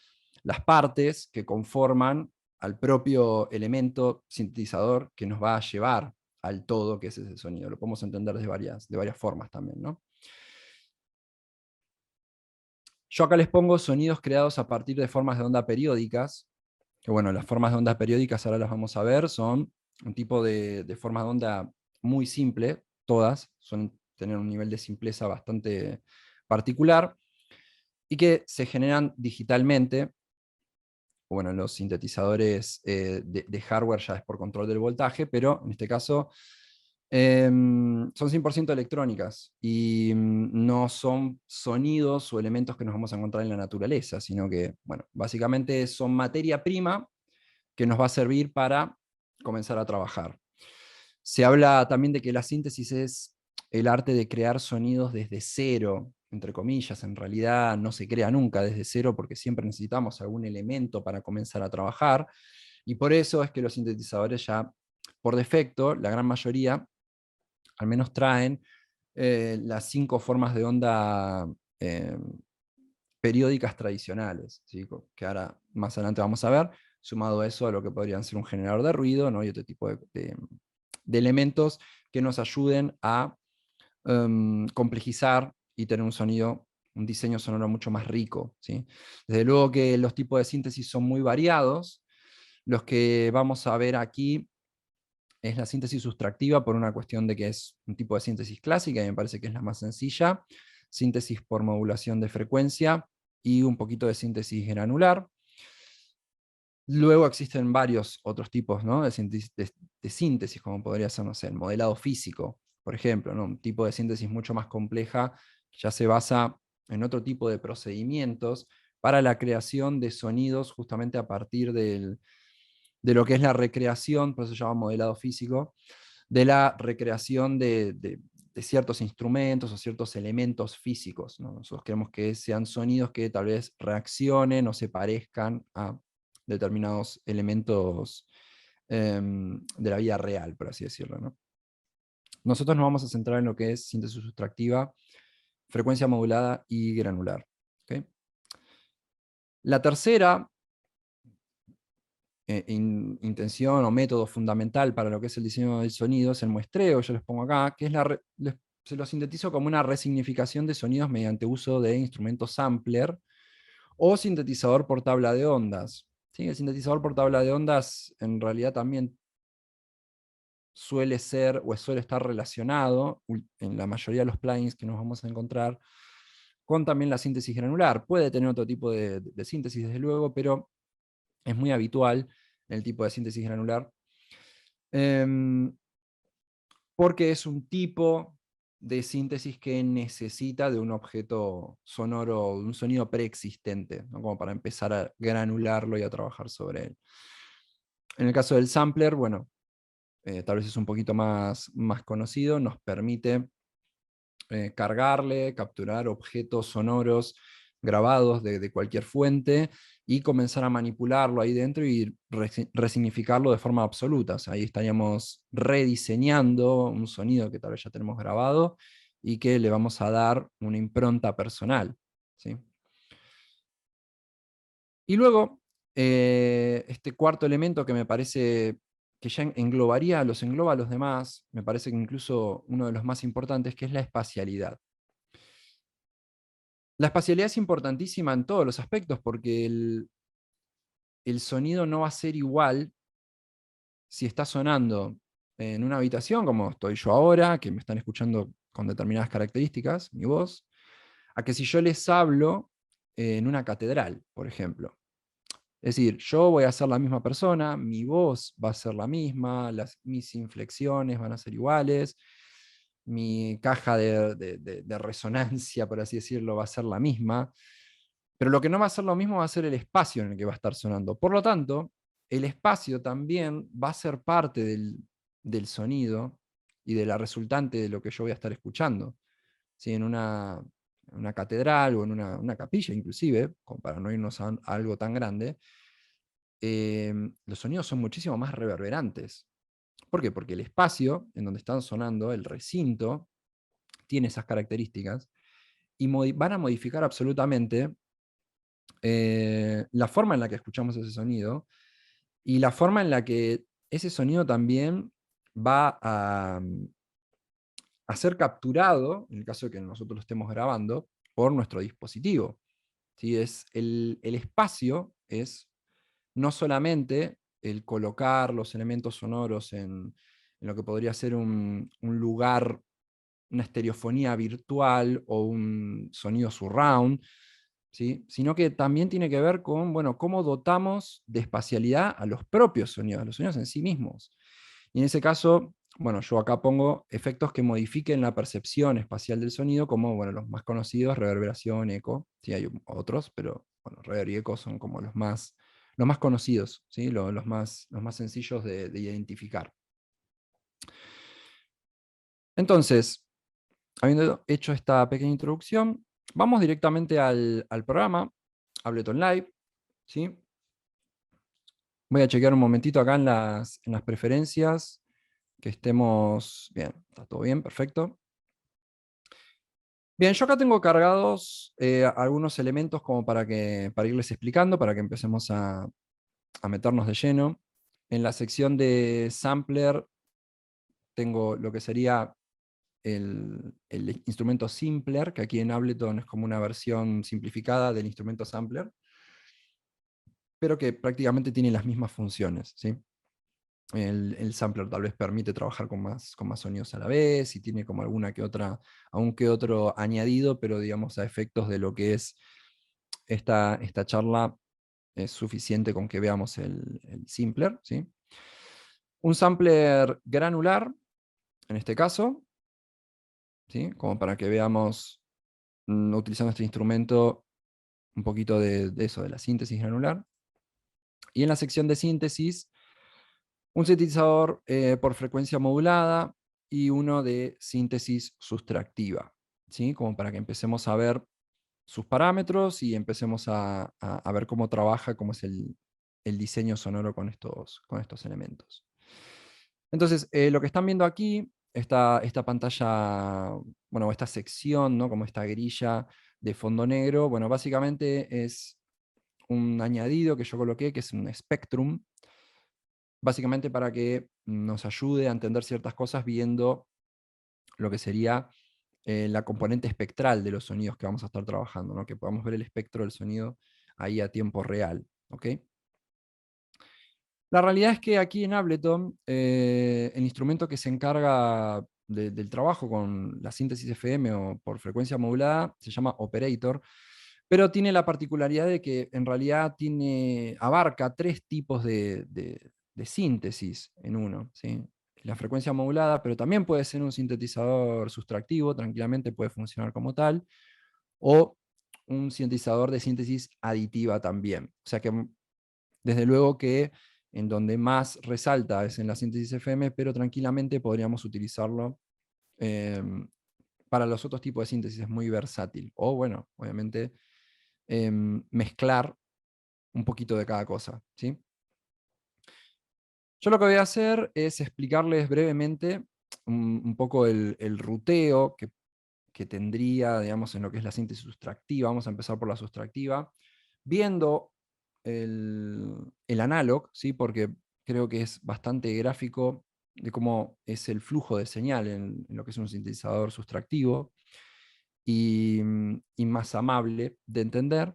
las partes que conforman al propio elemento sintetizador que nos va a llevar al todo que es ese sonido. Lo podemos entender de varias formas también, ¿no? Yo acá les pongo sonidos creados a partir de formas de onda periódicas, que bueno, las formas de onda periódicas ahora las vamos a ver, son un tipo de forma de onda muy simple, todas suelen tener un nivel de simpleza bastante particular, y que se generan digitalmente. Bueno, los sintetizadores de hardware ya es por control del voltaje, pero en este caso son 100% electrónicas, y no son sonidos o elementos que nos vamos a encontrar en la naturaleza, sino que, bueno, básicamente son materia prima que nos va a servir para comenzar a trabajar. Se habla también de que la síntesis es el arte de crear sonidos desde cero, entre comillas. En realidad no se crea nunca desde cero porque siempre necesitamos algún elemento para comenzar a trabajar, y por eso es que los sintetizadores ya, por defecto, la gran mayoría, al menos traen las 5 formas de onda periódicas tradicionales, ¿sí? Que ahora más adelante vamos a ver, sumado a eso a lo que podrían ser un generador de ruido, ¿no? Y otro tipo de elementos que nos ayuden a complejizar y tener un sonido, un diseño sonoro mucho más rico, ¿sí? Desde luego que los tipos de síntesis son muy variados. Los que vamos a ver aquí es la síntesis sustractiva, por una cuestión de que es un tipo de síntesis clásica, y me parece que es la más sencilla, síntesis por modulación de frecuencia, y un poquito de síntesis granular. Luego existen varios otros tipos, ¿no? de síntesis, como podría ser, no sé, el modelado físico, por ejemplo, ¿no? Un tipo de síntesis mucho más compleja ya se basa en otro tipo de procedimientos para la creación de sonidos justamente a partir de lo que es la recreación, por eso se llama modelado físico, de la recreación de ciertos instrumentos o ciertos elementos físicos, ¿no? Nosotros queremos que sean sonidos que tal vez reaccionen o se parezcan a determinados elementos de la vida real, por así decirlo, ¿no? Nosotros nos vamos a centrar en lo que es síntesis sustractiva, frecuencia modulada y granular. ¿Okay? La tercera intención o método fundamental para lo que es el diseño del sonido es el muestreo, yo les pongo acá, que es se lo sintetizo como una resignificación de sonidos mediante uso de instrumentos sampler o sintetizador por tabla de ondas. ¿Sí? El sintetizador por tabla de ondas en realidad también suele ser o suele estar relacionado en la mayoría de los plugins que nos vamos a encontrar con también la síntesis granular. Puede tener otro tipo de síntesis desde luego, pero es muy habitual el tipo de síntesis granular, porque es un tipo de síntesis que necesita de un objeto sonoro, de un sonido preexistente, ¿no? Como para empezar a granularlo y a trabajar sobre él. En el caso del sampler, bueno, tal vez es un poquito más conocido, nos permite cargarle, capturar objetos sonoros grabados de cualquier fuente y comenzar a manipularlo ahí dentro y resignificarlo de forma absoluta. O sea, ahí estaríamos rediseñando un sonido que tal vez ya tenemos grabado y que le vamos a dar una impronta personal, ¿sí? Y luego, este cuarto elemento que me parece que ya engloba a los demás, me parece que incluso uno de los más importantes, que es la espacialidad. La espacialidad es importantísima en todos los aspectos, porque el sonido no va a ser igual si está sonando en una habitación, como estoy yo ahora, que me están escuchando con determinadas características, mi voz, a que si yo les hablo en una catedral, por ejemplo. Es decir, yo voy a ser la misma persona, mi voz va a ser la misma, mis inflexiones van a ser iguales, mi caja de resonancia, por así decirlo, va a ser la misma, pero lo que no va a ser lo mismo va a ser el espacio en el que va a estar sonando. Por lo tanto, el espacio también va a ser parte del sonido y de la resultante de lo que yo voy a estar escuchando. ¿Sí? En una catedral o en una capilla inclusive, como para no irnos a algo tan grande, los sonidos son muchísimo más reverberantes. ¿Por qué? Porque el espacio en donde están sonando, el recinto, tiene esas características y van a modificar absolutamente la forma en la que escuchamos ese sonido y la forma en la que ese sonido también va a ser capturado, en el caso de que nosotros lo estemos grabando, por nuestro dispositivo. ¿Sí? El espacio es no solamente el colocar los elementos sonoros en lo que podría ser un lugar, una estereofonía virtual o un sonido surround, ¿sí? Sino que también tiene que ver con, bueno, cómo dotamos de espacialidad a los propios sonidos, a los sonidos en sí mismos. Y en ese caso, bueno, yo acá pongo efectos que modifiquen la percepción espacial del sonido, como, bueno, los más conocidos, reverberación, eco. Sí, hay otros, pero bueno, reverb y eco son como los más conocidos, ¿sí? Los más sencillos de identificar. Entonces, habiendo hecho esta pequeña introducción, vamos directamente al programa, Ableton Live, ¿sí? Voy a chequear un momentito acá en las preferencias, que estemos bien, está todo bien, perfecto. Bien, yo acá tengo cargados algunos elementos como para irles explicando, para que empecemos a meternos de lleno. En la sección de sampler tengo lo que sería el instrumento Simpler, que aquí en Ableton es como una versión simplificada del instrumento sampler, pero que prácticamente tiene las mismas funciones, ¿sí? El sampler tal vez permite trabajar con más sonidos a la vez, y tiene como algún que otro añadido, pero digamos a efectos de lo que es esta charla, es suficiente con que veamos el Simpler, ¿sí? Un sampler granular, en este caso, ¿sí? Como para que veamos, utilizando este instrumento, un poquito de eso, de la síntesis granular. Y en la sección de síntesis, un sintetizador por frecuencia modulada y uno de síntesis sustractiva, ¿sí? Como para que empecemos a ver sus parámetros y empecemos a ver cómo trabaja, cómo es el diseño sonoro con estos elementos. Entonces, lo que están viendo aquí, esta pantalla, bueno, esta sección, ¿no? Como esta grilla de fondo negro, bueno, básicamente es un añadido que yo coloqué, que es un spectrum, básicamente para que nos ayude a entender ciertas cosas viendo lo que sería la componente espectral de los sonidos que vamos a estar trabajando, ¿no? Que podamos ver el espectro del sonido ahí a tiempo real. ¿Ok? La realidad es que aquí en Ableton, el instrumento que se encarga del trabajo con la síntesis FM o por frecuencia modulada se llama Operator, pero tiene la particularidad de que en realidad abarca 3 tipos de síntesis en uno, ¿sí? La frecuencia modulada, pero también puede ser un sintetizador sustractivo, tranquilamente puede funcionar como tal, o un sintetizador de síntesis aditiva también. O sea que desde luego que en donde más resalta es en la síntesis FM, pero tranquilamente podríamos utilizarlo para los otros tipos de síntesis, es muy versátil. O bueno, obviamente mezclar un poquito de cada cosa, ¿sí? Yo lo que voy a hacer es explicarles brevemente un poco el ruteo que tendría, digamos, en lo que es la síntesis sustractiva. Vamos a empezar por la sustractiva, viendo el analog, ¿sí? Porque creo que es bastante gráfico de cómo es el flujo de señal en lo que es un sintetizador sustractivo, y más amable de entender.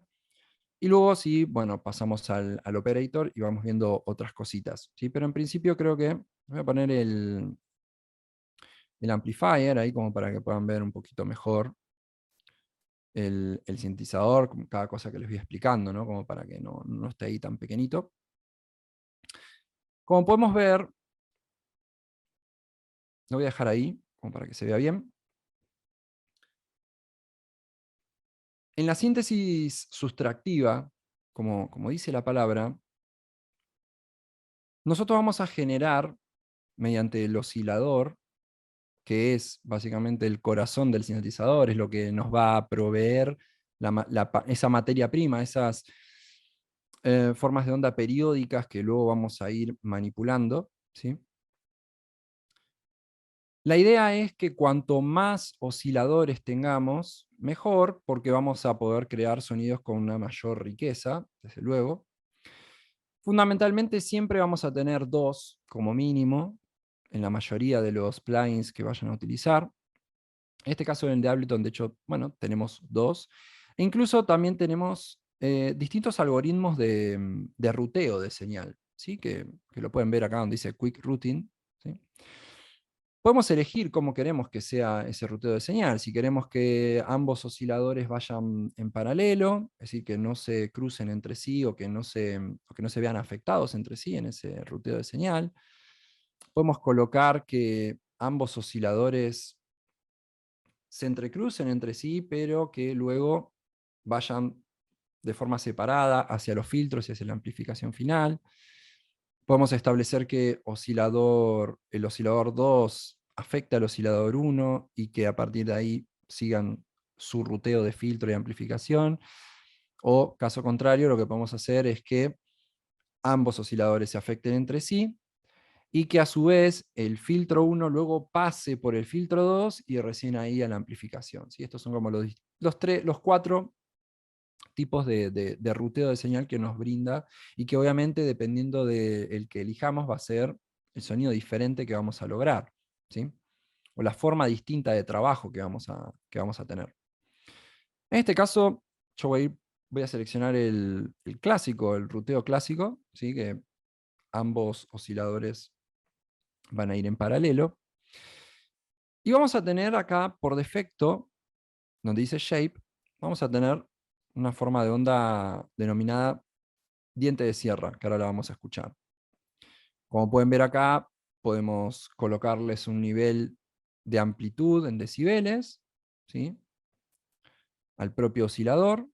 Y luego sí, bueno, pasamos al operator y vamos viendo otras cositas, ¿sí? Pero en principio creo que voy a poner el amplifier ahí como para que puedan ver un poquito mejor el sintetizador, con cada cosa que les voy explicando, ¿no? Como para que no esté ahí tan pequeñito. Como podemos ver, lo voy a dejar ahí, como para que se vea bien. En la síntesis sustractiva, como dice la palabra, nosotros vamos a generar, mediante el oscilador, que es básicamente el corazón del sintetizador, es lo que nos va a proveer esa materia prima, esas formas de onda periódicas que luego vamos a ir manipulando, ¿sí? La idea es que cuanto más osciladores tengamos, mejor, porque vamos a poder crear sonidos con una mayor riqueza, desde luego. Fundamentalmente siempre vamos a tener 2 como mínimo, en la mayoría de los plugins que vayan a utilizar. En este caso en el de Ableton, de hecho, bueno, tenemos 2. E incluso también tenemos distintos algoritmos de ruteo de señal, ¿sí? Que lo pueden ver acá donde dice Quick Routing, ¿sí? Podemos elegir cómo queremos que sea ese ruteo de señal. Si queremos que ambos osciladores vayan en paralelo, es decir, que no se crucen entre sí o que no se vean afectados entre sí en ese ruteo de señal. Podemos colocar que ambos osciladores se entrecrucen entre sí, pero que luego vayan de forma separada hacia los filtros y hacia la amplificación final. Podemos establecer que el oscilador 2 afecta al oscilador 1 y que a partir de ahí sigan su ruteo de filtro y amplificación. O, caso contrario, lo que podemos hacer es que ambos osciladores se afecten entre sí y que a su vez el filtro 1 luego pase por el filtro 2 y recién ahí a la amplificación, ¿sí? Estos son como los 4 tipos de ruteo de señal que nos brinda, y que obviamente dependiendo del que elijamos va a ser el sonido diferente que vamos a lograr, ¿sí? O la forma distinta de trabajo que vamos a tener. En este caso, yo voy a seleccionar el clásico, el ruteo clásico, ¿sí? Que ambos osciladores van a ir en paralelo. Y vamos a tener acá, por defecto, donde dice Shape, vamos a tener una forma de onda denominada diente de sierra, que ahora la vamos a escuchar. Como pueden ver acá, podemos colocarles un nivel de amplitud en decibeles, ¿sí? Al propio oscilador.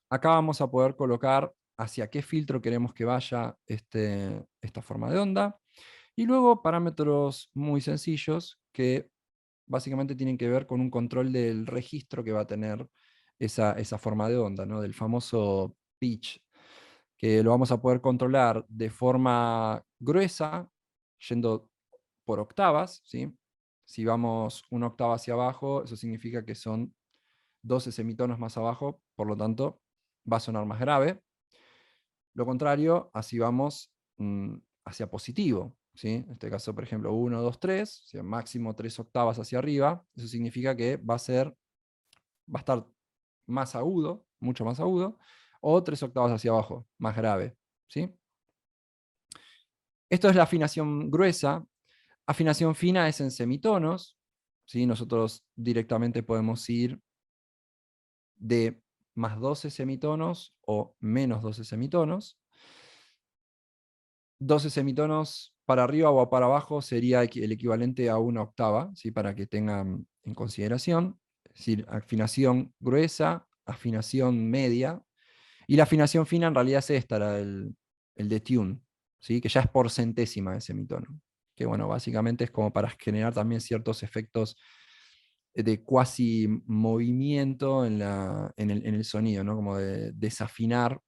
Acá vamos a poder colocar hacia qué filtro queremos que vaya esta forma de onda. Y luego parámetros muy sencillos que básicamente tienen que ver con un control del registro que va a tener esa forma de onda, ¿no? Del famoso pitch, que lo vamos a poder controlar de forma gruesa, yendo por octavas, ¿sí? Si vamos una octava hacia abajo, eso significa que son 12 semitonos más abajo, por lo tanto va a sonar más grave. Lo contrario, así vamos hacia positivo, ¿sí? En este caso, por ejemplo, 1, 2, 3, o sea, máximo 3 octavas hacia arriba, eso significa que va a estar más agudo, mucho más agudo, o 3 octavas hacia abajo, más grave, ¿sí? Esto es la afinación gruesa. Afinación fina es en semitonos, ¿sí? Nosotros directamente podemos ir de más 12 semitonos o menos 12 semitonos. 12 semitonos para arriba o para abajo sería el equivalente a una octava, ¿sí? Para que tengan en consideración. Es decir, afinación gruesa, afinación media, y la afinación fina en realidad es esta, el de tune, ¿sí? Que ya es por centésima de semitono. Que bueno, básicamente es como para generar también ciertos efectos de cuasi movimiento en el sonido, ¿no? Como de desafinar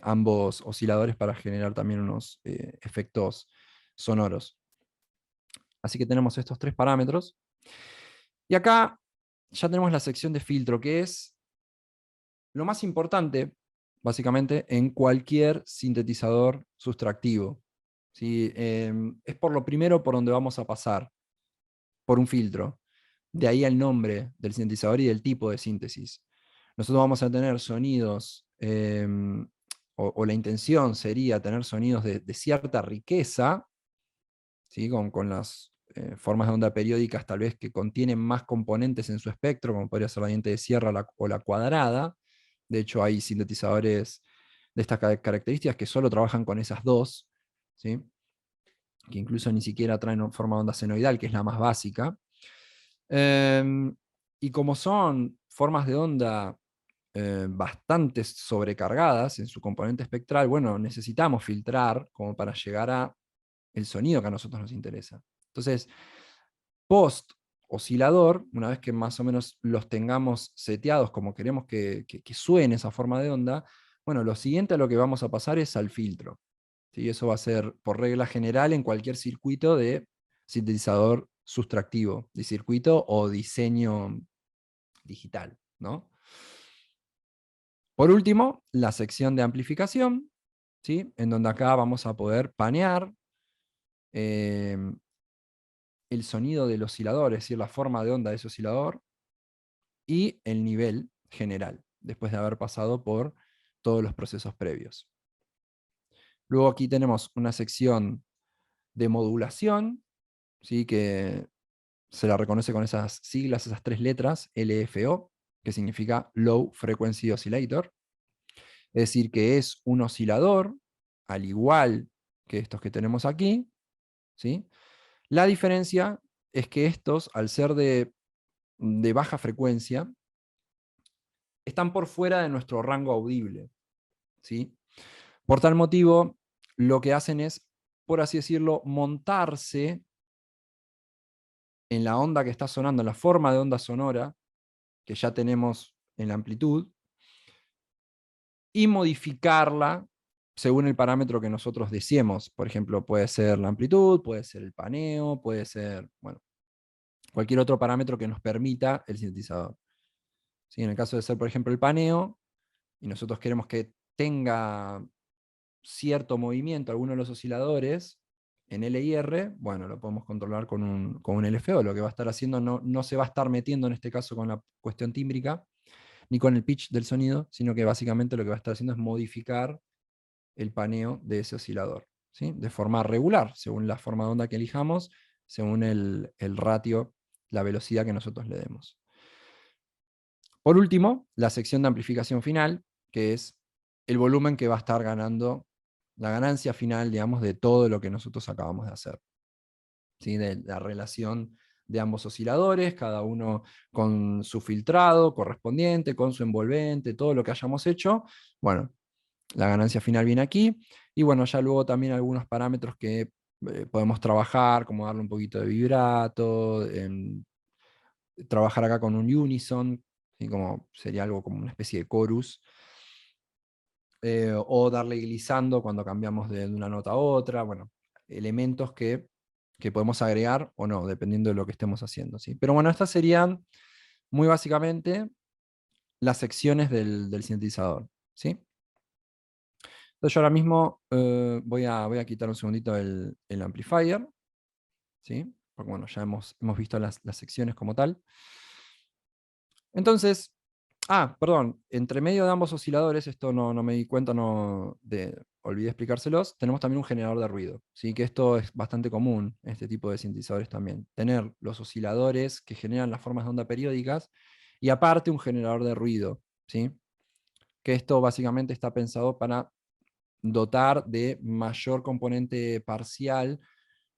ambos osciladores para generar también unos efectos sonoros. Así que tenemos estos tres parámetros. Y acá ya tenemos la sección de filtro, que es lo más importante, básicamente, en cualquier sintetizador sustractivo. ¿Sí? Es por lo primero por donde vamos a pasar, por un filtro. De ahí el nombre del sintetizador y del tipo de síntesis. Nosotros vamos a tener sonidos, o la intención sería tener sonidos de cierta riqueza, ¿sí? con las formas de onda periódicas tal vez que contienen más componentes en su espectro, como podría ser la diente de sierra o la cuadrada. De hecho, hay sintetizadores de estas características que solo trabajan con esas dos, ¿sí? Que incluso ni siquiera traen forma de onda senoidal, que es la más básica. Y como son formas de onda bastante sobrecargadas en su componente espectral, bueno, necesitamos filtrar como para llegar a el sonido que a nosotros nos interesa. Entonces, post oscilador, una vez que más o menos los tengamos seteados como queremos que suene esa forma de onda, bueno, lo siguiente a lo que vamos a pasar es al filtro. ¿Sí? Eso va a ser por regla general en cualquier circuito de sintetizador sustractivo, de circuito o diseño digital, ¿no? Por último, la sección de amplificación, ¿sí? En donde acá vamos a poder panear el sonido del oscilador, es decir, la forma de onda de ese oscilador, y el nivel general, después de haber pasado por todos los procesos previos. Luego aquí tenemos una sección de modulación, ¿sí? Que se la reconoce con esas siglas, esas tres letras, LFO, que significa Low Frequency Oscillator. Es decir, que es un oscilador, al igual que estos que tenemos aquí, ¿sí? La diferencia es que estos, al ser de baja frecuencia, están por fuera de nuestro rango audible, ¿sí? Por tal motivo, lo que hacen es, por así decirlo, montarse en la onda que está sonando, en la forma de onda sonora que ya tenemos en la amplitud, y modificarla según el parámetro que nosotros deseemos. Por ejemplo, puede ser la amplitud, puede ser el paneo, puede ser, bueno, cualquier otro parámetro que nos permita el sintetizador. ¿Sí? En el caso de ser, por ejemplo, el paneo, y nosotros queremos que tenga cierto movimiento alguno de los osciladores en L y R, bueno, lo podemos controlar con un LFO. Lo que va a estar haciendo no se va a estar metiendo en este caso con la cuestión tímbrica, ni con el pitch del sonido, sino que básicamente lo que va a estar haciendo es modificar el paneo de ese oscilador, ¿sí? De forma regular, según la forma de onda que elijamos, según el ratio, la velocidad que nosotros le demos. Por último, la sección de amplificación final, que es el volumen que va a estar ganando, la ganancia final, digamos, de todo lo que nosotros acabamos de hacer. ¿Sí? De la relación de ambos osciladores, cada uno con su filtrado correspondiente, con su envolvente, todo lo que hayamos hecho. Bueno, la ganancia final viene aquí. Y bueno, ya luego también algunos parámetros que podemos trabajar, como darle un poquito de vibrato, trabajar acá con un unison, ¿sí? Como sería algo como una especie de chorus, o darle glissando cuando cambiamos de una nota a otra, bueno, elementos que podemos agregar o no, dependiendo de lo que estemos haciendo, ¿sí? Pero bueno, estas serían muy básicamente las secciones del sintetizador, ¿sí? Entonces yo ahora mismo voy a quitar un segundito el amplifier, ¿sí? Porque bueno, ya hemos visto las secciones como tal. Entonces, perdón, entre medio de ambos osciladores, esto no me di cuenta, olvidé explicárselos, tenemos también un generador de ruido, ¿sí? Que esto es bastante común en este tipo de sintetizadores también. Tener los osciladores que generan las formas de onda periódicas y aparte un generador de ruido, ¿sí? Que esto básicamente está pensado para dotar de mayor componente parcial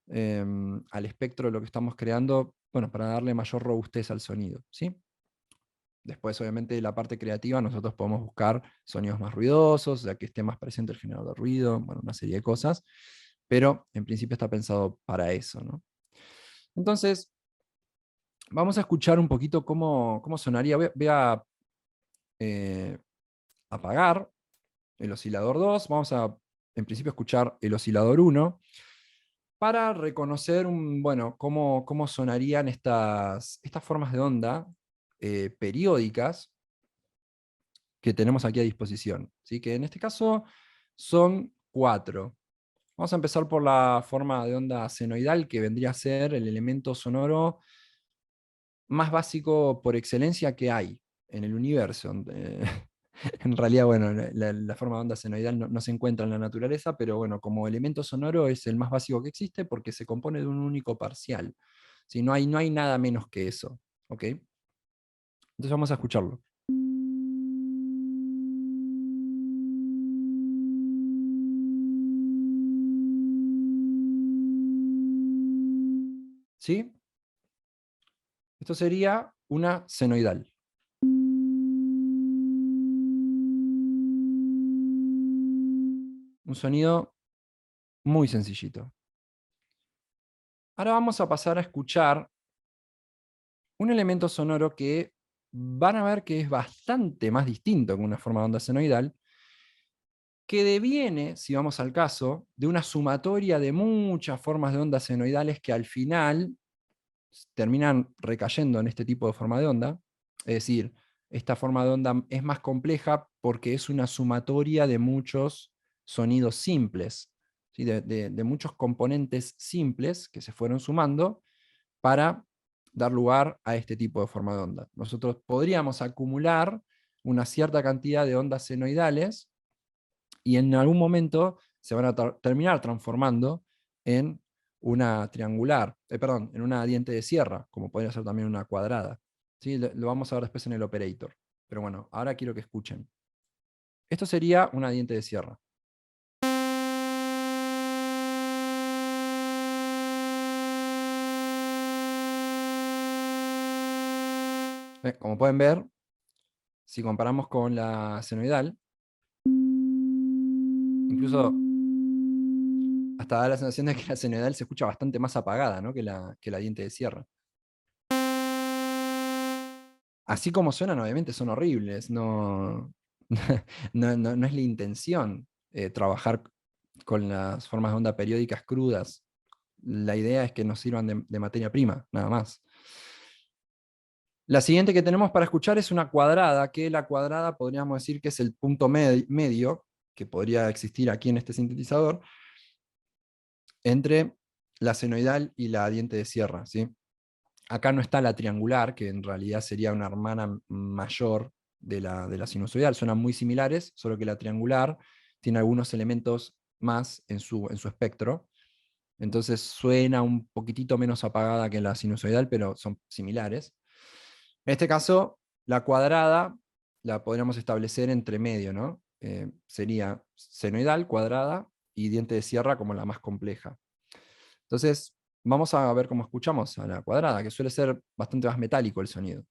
al espectro de lo que estamos creando, bueno, para darle mayor robustez al sonido, ¿sí? Después, obviamente, de la parte creativa, nosotros podemos buscar sonidos más ruidosos, o sea, que esté más presente el generador de ruido, bueno, una serie de cosas, pero en principio está pensado para eso, ¿no? Entonces, vamos a escuchar un poquito cómo sonaría. Voy a apagar el oscilador 2, vamos a, en principio, escuchar el oscilador 1, para reconocer bueno, cómo sonarían estas formas de onda periódicas que tenemos aquí a disposición, ¿sí? Que en este caso son 4. Vamos a empezar por la forma de onda senoidal, que vendría a ser el elemento sonoro más básico por excelencia que hay en el universo. En realidad, bueno, la forma de onda senoidal no se encuentra en la naturaleza, pero bueno, como elemento sonoro es el más básico que existe porque se compone de un único parcial. ¿Sí? No hay nada menos que eso. ¿Ok? Entonces vamos a escucharlo. ¿Sí? Esto sería una senoidal. Un sonido muy sencillito. Ahora vamos a pasar a escuchar un elemento sonoro que van a ver que es bastante más distinto que una forma de onda senoidal, que deviene, si vamos al caso, de una sumatoria de muchas formas de ondas senoidales que al final terminan recayendo en este tipo de forma de onda. Es decir, esta forma de onda es más compleja porque es una sumatoria de muchos sonidos simples, ¿sí? de muchos componentes simples que se fueron sumando para dar lugar a este tipo de forma de onda. Nosotros podríamos acumular una cierta cantidad de ondas senoidales y en algún momento se van a terminar transformando en una triangular, en una diente de sierra, como podría ser también una cuadrada. ¿Sí? Lo vamos a ver después en el operator. Pero bueno, ahora quiero que escuchen. Esto sería una diente de sierra. Como pueden ver, si comparamos con la senoidal, incluso hasta da la sensación de que la senoidal se escucha bastante más apagada, ¿no? que la diente de sierra. Así como suenan, obviamente son horribles, no es la intención trabajar con las formas de onda periódicas crudas. La idea es que nos sirvan de materia prima, nada más. La siguiente que tenemos para escuchar es una cuadrada, que la cuadrada podríamos decir que es el punto medio que podría existir aquí en este sintetizador entre la senoidal y la diente de sierra, ¿sí? Acá no está la triangular, que en realidad sería una hermana mayor de la sinusoidal. Suenan muy similares, solo que la triangular tiene algunos elementos más en su espectro. Entonces suena un poquitito menos apagada que la sinusoidal, pero son similares. En este caso, la cuadrada la podríamos establecer entre medio, ¿no? Sería senoidal, cuadrada, y diente de sierra como la más compleja. Entonces, vamos a ver cómo escuchamos a la cuadrada, que suele ser bastante más metálico el sonido.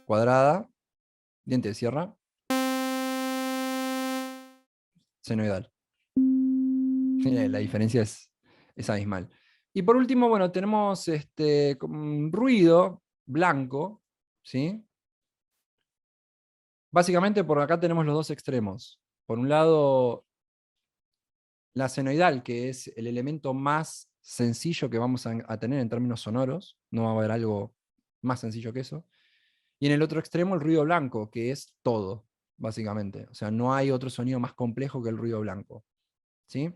Cuadrada, diente de sierra, senoidal. La diferencia es abismal. Y por último, bueno, tenemos un ruido blanco, ¿sí? Básicamente por acá tenemos los dos extremos. Por un lado, la senoidal, que es el elemento más sencillo que vamos a tener en términos sonoros, no va a haber algo más sencillo que eso. Y en el otro extremo el ruido blanco, que es todo, básicamente. O sea, no hay otro sonido más complejo que el ruido blanco. ¿Sí?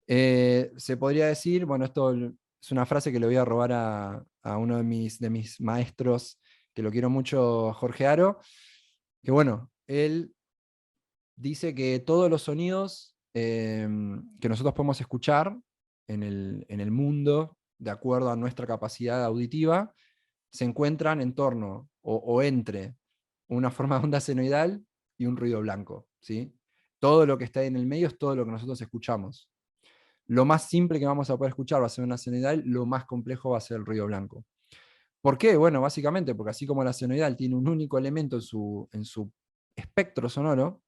Se podría decir, bueno, esto es una frase que le voy a robar a uno de mis maestros, que lo quiero mucho, Jorge Aro, que bueno, él dice que todos los sonidos que nosotros podemos escuchar en el mundo, de acuerdo a nuestra capacidad auditiva, se encuentran en torno o entre una forma de onda senoidal y un ruido blanco. ¿Sí? Todo lo que está en el medio es todo lo que nosotros escuchamos. Lo más simple que vamos a poder escuchar va a ser una senoidal, lo más complejo va a ser el ruido blanco. ¿Por qué? Bueno, básicamente porque así como la senoidal tiene un único elemento en su espectro sonoro,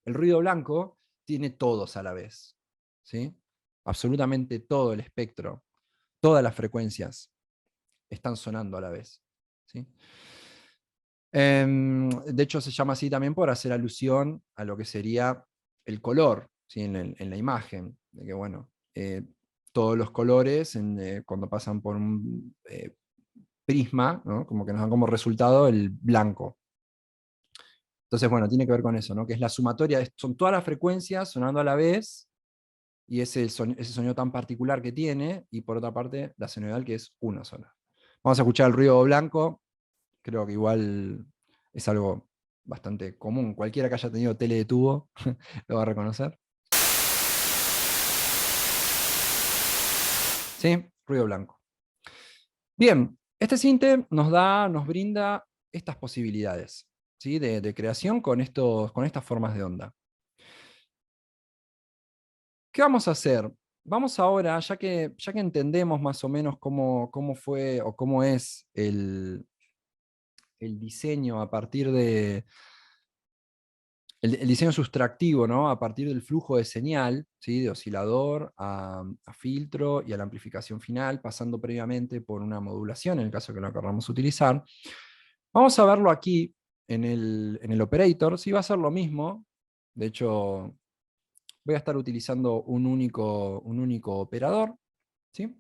el ruido blanco tiene todos a la vez. ¿Sí? Absolutamente todo el espectro, todas las frecuencias están sonando a la vez. ¿Sí? De hecho, se llama así también por hacer alusión a lo que sería el color, ¿sí? en la imagen. De que, bueno, todos los colores, cuando pasan por un prisma, ¿no? Como que nos dan como resultado el blanco. Entonces, bueno, tiene que ver con eso, ¿no? Que es la sumatoria, son todas las frecuencias sonando a la vez, y ese sonido tan particular que tiene, y por otra parte, la senoidal, que es una sola. Vamos a escuchar el ruido blanco. Creo que igual es algo bastante común. Cualquiera que haya tenido tele de tubo lo va a reconocer. ¿Sí? Ruido blanco. Bien, este sinte nos brinda estas posibilidades, ¿sí? de creación con estas formas de onda. ¿Qué vamos a hacer? Vamos ahora, ya que entendemos más o menos cómo fue o cómo es el diseño a partir de el diseño sustractivo, ¿no? A partir del flujo de señal, ¿sí? De oscilador a filtro y a la amplificación final, pasando previamente por una modulación, en el caso que lo queramos utilizar. Vamos a verlo aquí en el operator. Sí, va a ser lo mismo. De hecho, voy a estar utilizando un único operador. ¿Sí?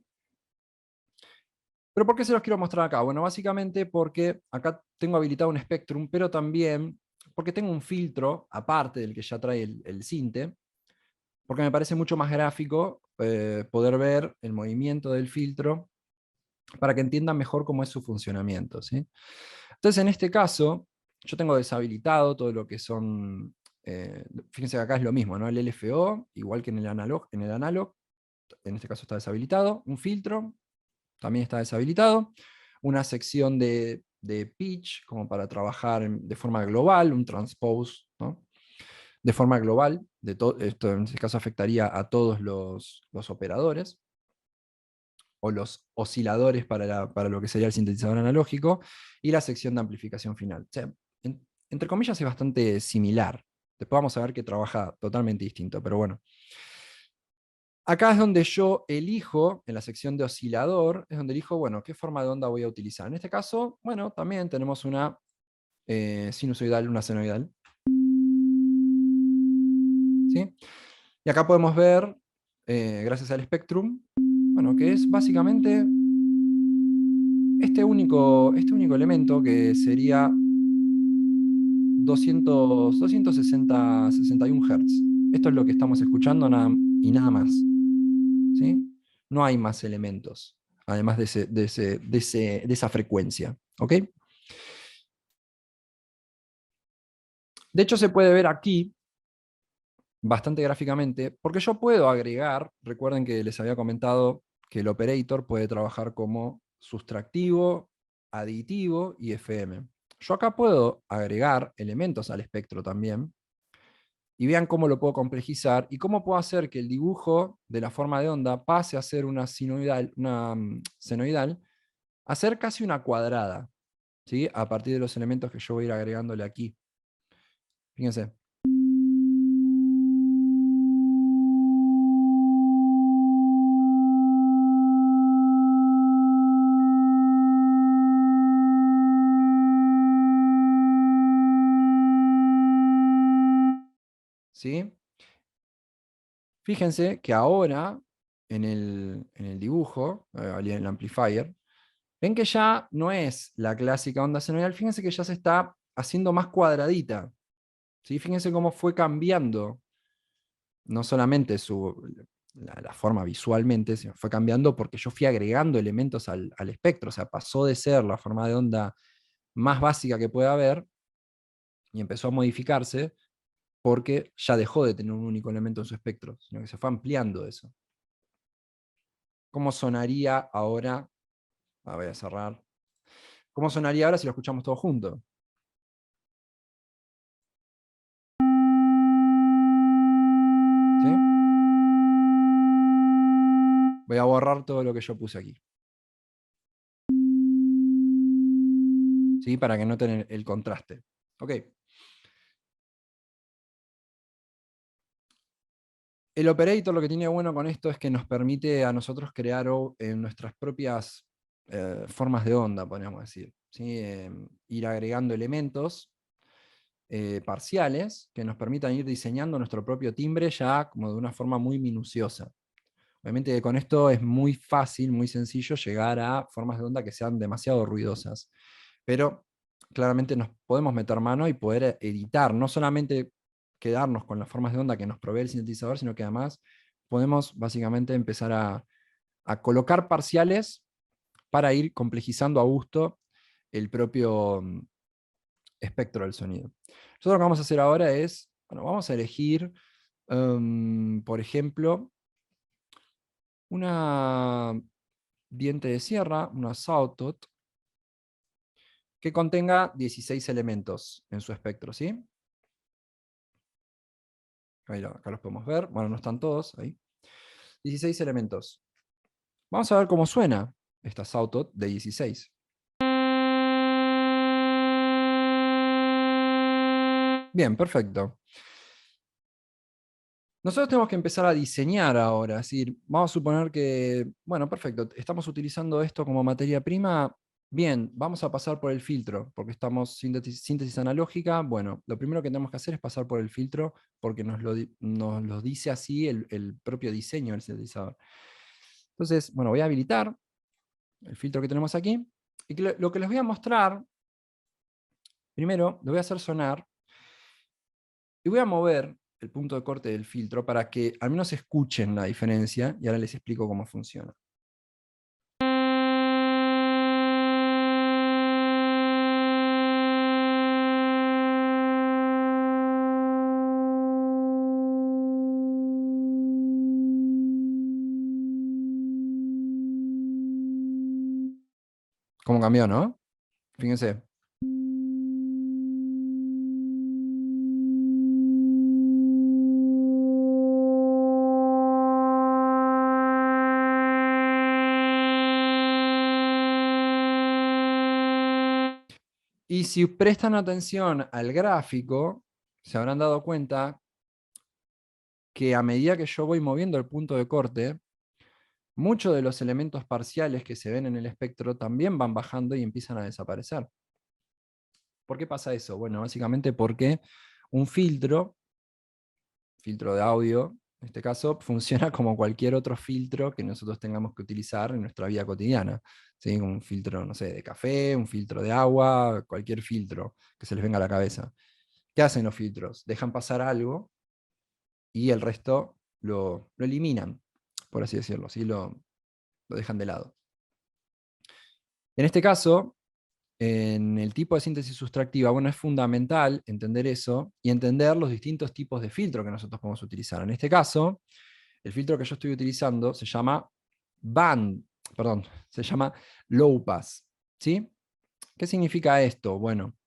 ¿Pero por qué se los quiero mostrar acá? Bueno, básicamente porque acá tengo habilitado un Spectrum, pero también porque tengo un filtro, aparte del que ya trae el sinte, porque me parece mucho más gráfico poder ver el movimiento del filtro para que entiendan mejor cómo es su funcionamiento. ¿Sí? Entonces, en este caso, yo tengo deshabilitado todo lo que son, fíjense que acá es lo mismo, ¿no? El LFO, igual que en el analog, en este caso está deshabilitado, un filtro, también está deshabilitado, una sección de pitch, como para trabajar de forma global, un transpose, ¿no? De forma global, esto en este caso afectaría a todos los operadores, o los osciladores para lo que sería el sintetizador analógico, y la sección de amplificación final. O sea, entre comillas es bastante similar. Después vamos a ver que trabaja totalmente distinto, pero bueno. Acá es donde yo elijo, en la sección de oscilador, es donde elijo, bueno, qué forma de onda voy a utilizar. En este caso, bueno, también tenemos una sinusoidal, una senoidal. ¿Sí? Y acá podemos ver, gracias al Spectrum, bueno, que es básicamente este único elemento, que sería 261 Hz. Esto es lo que estamos escuchando y nada más. ¿Sí? No hay más elementos, además de esa frecuencia. ¿Ok? De hecho, se puede ver aquí, bastante gráficamente, porque yo puedo agregar, recuerden que les había comentado que el operator puede trabajar como sustractivo, aditivo y FM. Yo acá puedo agregar elementos al espectro también, y vean cómo lo puedo complejizar y cómo puedo hacer que el dibujo de la forma de onda pase a ser una senoidal, a ser casi una cuadrada, ¿sí? A partir de los elementos que yo voy a ir agregándole aquí. Fíjense. ¿Sí? Fíjense que ahora, en el dibujo, en el amplifier, ven que ya no es la clásica onda senoidal, fíjense que ya se está haciendo más cuadradita. ¿Sí? Fíjense cómo fue cambiando, no solamente la forma visualmente, sino fue cambiando porque yo fui agregando elementos al espectro, o sea, pasó de ser la forma de onda más básica que puede haber, y empezó a modificarse, porque ya dejó de tener un único elemento en su espectro, sino que se fue ampliando eso. ¿Cómo sonaría ahora? Voy a cerrar. ¿Cómo sonaría ahora si lo escuchamos todo junto? ¿Sí? Voy a borrar todo lo que yo puse aquí. ¿Sí? Para que noten el contraste. Ok. El operator lo que tiene bueno con esto es que nos permite a nosotros crear nuestras propias formas de onda, podríamos decir. ¿Sí? Ir agregando elementos parciales que nos permitan ir diseñando nuestro propio timbre ya como de una forma muy minuciosa. Obviamente con esto es muy fácil, muy sencillo llegar a formas de onda que sean demasiado ruidosas. Pero claramente nos podemos meter mano y poder editar, no solamente quedarnos con las formas de onda que nos provee el sintetizador, sino que además podemos básicamente empezar a colocar parciales para ir complejizando a gusto el propio espectro del sonido. Nosotros lo que vamos a hacer ahora es, bueno, vamos a elegir, por ejemplo, una diente de sierra, una sawtooth, que contenga 16 elementos en su espectro, ¿sí? Acá los podemos ver, bueno, no están todos, ahí. 16 elementos. Vamos a ver cómo suena esta sawtooth de 16. Bien, perfecto. Nosotros tenemos que empezar a diseñar ahora, es decir, vamos a suponer que, bueno, perfecto, estamos utilizando esto como materia prima, bien, vamos a pasar por el filtro, porque estamos síntesis analógica, bueno, lo primero que tenemos que hacer es pasar por el filtro, porque nos lo dice así el propio diseño del sintetizador. Entonces, bueno, voy a habilitar el filtro que tenemos aquí, y lo que les voy a mostrar, primero, lo voy a hacer sonar, y voy a mover el punto de corte del filtro para que al menos escuchen la diferencia, y ahora les explico cómo funciona. ¿Cómo cambió, no? Fíjense. Y si prestan atención al gráfico, se habrán dado cuenta que a medida que yo voy moviendo el punto de corte, muchos de los elementos parciales que se ven en el espectro también van bajando y empiezan a desaparecer. ¿Por qué pasa eso? Bueno, básicamente porque un filtro de audio, en este caso, funciona como cualquier otro filtro que nosotros tengamos que utilizar en nuestra vida cotidiana. ¿Sí? Un filtro, no sé, de café, un filtro de agua, cualquier filtro que se les venga a la cabeza. ¿Qué hacen los filtros? Dejan pasar algo y el resto lo eliminan, por así decirlo, ¿sí? Lo dejan de lado. En este caso, en el tipo de síntesis sustractiva, bueno, es fundamental entender eso y entender los distintos tipos de filtro que nosotros podemos utilizar. En este caso, el filtro que yo estoy utilizando se llama se llama low pass, ¿sí? ¿Qué significa esto? Bueno,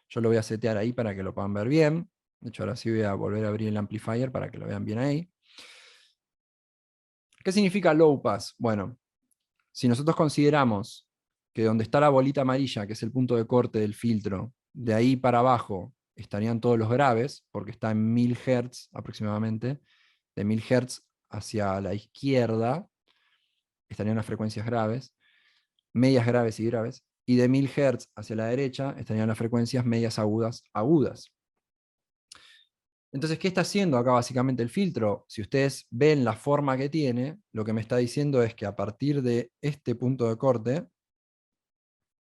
yo lo voy a setear ahí para que lo puedan ver bien. De hecho, ahora sí voy a volver a abrir el amplifier para que lo vean bien ahí. ¿Qué significa low pass? Bueno, si nosotros consideramos que donde está la bolita amarilla, que es el punto de corte del filtro, de ahí para abajo estarían todos los graves, porque está en 1000 Hz aproximadamente, de 1000 Hz hacia la izquierda estarían las frecuencias graves, medias graves y graves, y de 1000 Hz hacia la derecha estarían las frecuencias medias agudas, agudas. Entonces, ¿qué está haciendo acá básicamente el filtro? Si ustedes ven la forma que tiene, lo que me está diciendo es que a partir de este punto de corte,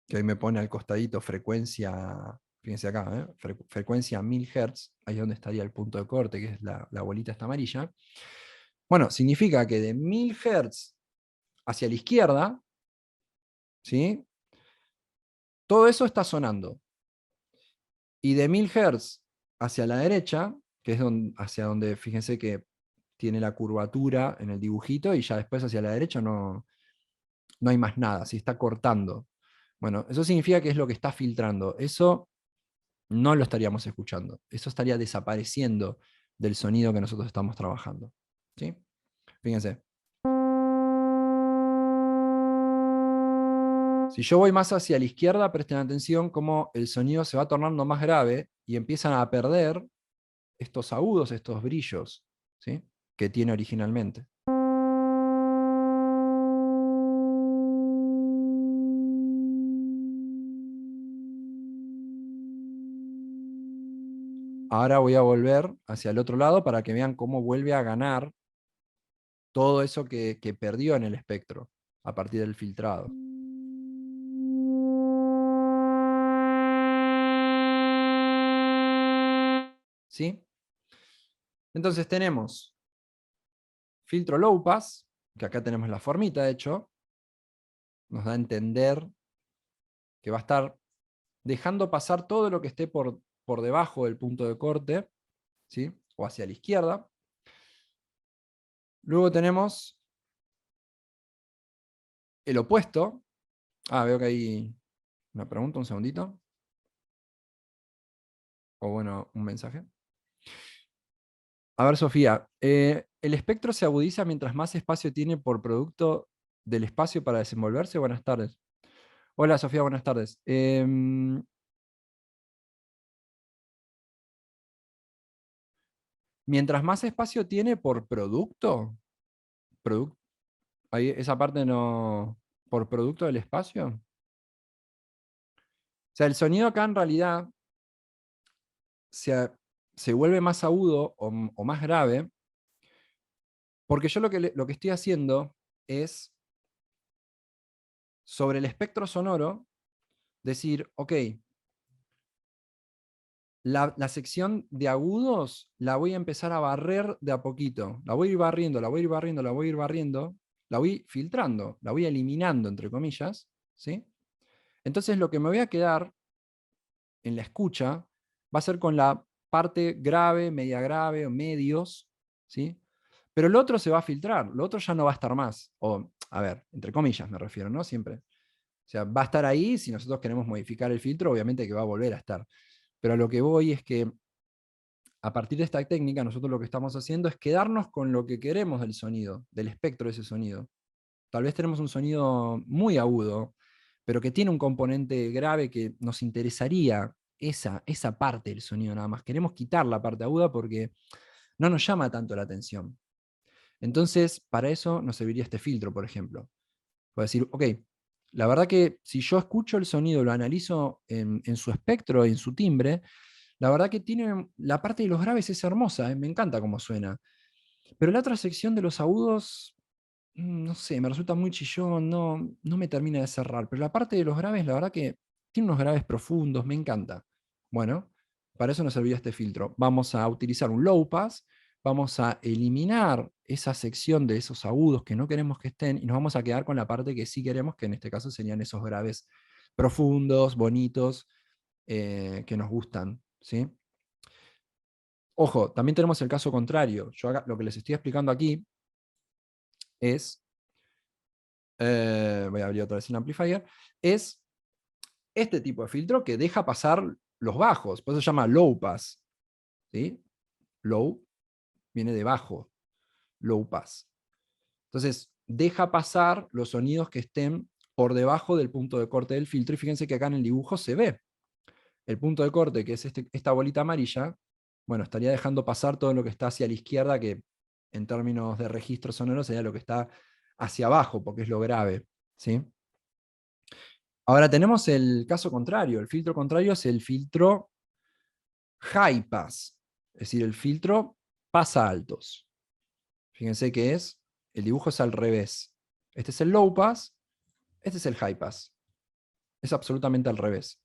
que hoy me pone al costadito frecuencia, fíjense acá, frecuencia 1000 Hz, ahí es donde estaría el punto de corte, que es la bolita esta amarilla. Bueno, significa que de 1000 Hz hacia la izquierda, ¿sí? Todo eso está sonando. Y de 1000 Hz hacia la derecha, que es hacia donde, fíjense que tiene la curvatura en el dibujito, y ya después hacia la derecha no hay más nada, ¿sí? Está cortando. Bueno, eso significa que es lo que está filtrando. Eso no lo estaríamos escuchando. Eso estaría desapareciendo del sonido que nosotros estamos trabajando. ¿Sí? Fíjense. Si yo voy más hacia la izquierda, presten atención cómo el sonido se va tornando más grave y empiezan a perder estos agudos, estos brillos, ¿sí? Que tiene originalmente. Ahora voy a volver hacia el otro lado para que vean cómo vuelve a ganar todo eso que perdió en el espectro a partir del filtrado. ¿Sí? Entonces tenemos filtro low pass, que acá tenemos la formita, de hecho, nos da a entender que va a estar dejando pasar todo lo que esté por debajo del punto de corte, ¿sí? O hacia la izquierda. Luego tenemos el opuesto. Veo que hay una pregunta, un segundito. O bueno, un mensaje. A ver, Sofía, ¿el espectro se agudiza mientras más espacio tiene por producto del espacio para desenvolverse? Buenas tardes. Hola, Sofía, buenas tardes. Mientras más espacio tiene por producto, ahí, esa parte no, por producto del espacio. O sea, el sonido acá en realidad se vuelve más agudo o más grave, porque yo lo que estoy haciendo es, sobre el espectro sonoro, decir, ok, la sección de agudos la voy a empezar a barrer de a poquito. La voy a ir barriendo, la voy a ir barriendo, la voy a ir barriendo, la voy filtrando, la voy eliminando, entre comillas, ¿sí? Entonces lo que me voy a quedar en la escucha va a ser con la parte grave, media grave o medios, ¿sí? Pero lo otro se va a filtrar, lo otro ya no va a estar más. O, a ver, entre comillas me refiero, ¿no? Siempre. O sea, va a estar ahí, si nosotros queremos modificar el filtro, obviamente que va a volver a estar. Pero a lo que voy es que a partir de esta técnica, nosotros lo que estamos haciendo es quedarnos con lo que queremos del sonido, del espectro de ese sonido. Tal vez tenemos un sonido muy agudo, pero que tiene un componente grave que nos interesaría esa parte del sonido nada más. Queremos quitar la parte aguda porque no nos llama tanto la atención. Entonces, para eso nos serviría este filtro, por ejemplo. Puedo decir, ok, la verdad que si yo escucho el sonido, lo analizo en su espectro, en su timbre, la verdad que tiene la parte de los graves es hermosa, me encanta cómo suena. Pero la otra sección de los agudos, no sé, me resulta muy chillón, no me termina de cerrar. Pero la parte de los graves, la verdad que tiene unos graves profundos, me encanta. Bueno, para eso nos servía este filtro. Vamos a utilizar un low pass, vamos a eliminar esa sección de esos agudos que no queremos que estén y nos vamos a quedar con la parte que sí queremos, que en este caso serían esos graves profundos, bonitos, que nos gustan, ¿sí? Ojo, también tenemos el caso contrario. Yo acá, lo que les estoy explicando aquí es, voy a abrir otra vez el amplifier, es este tipo de filtro que deja pasar los bajos, por eso se llama low pass, ¿sí? Low viene de bajo, low pass. Entonces, deja pasar los sonidos que estén por debajo del punto de corte del filtro, y fíjense que acá en el dibujo se ve el punto de corte, que es esta bolita amarilla, bueno, estaría dejando pasar todo lo que está hacia la izquierda, que en términos de registro sonoro sería lo que está hacia abajo, porque es lo grave, ¿sí? Ahora tenemos el caso contrario. El filtro contrario es el filtro high pass, es decir, el filtro pasa altos. Fíjense que el dibujo es al revés. Este es el low pass, este es el high pass. Es absolutamente al revés.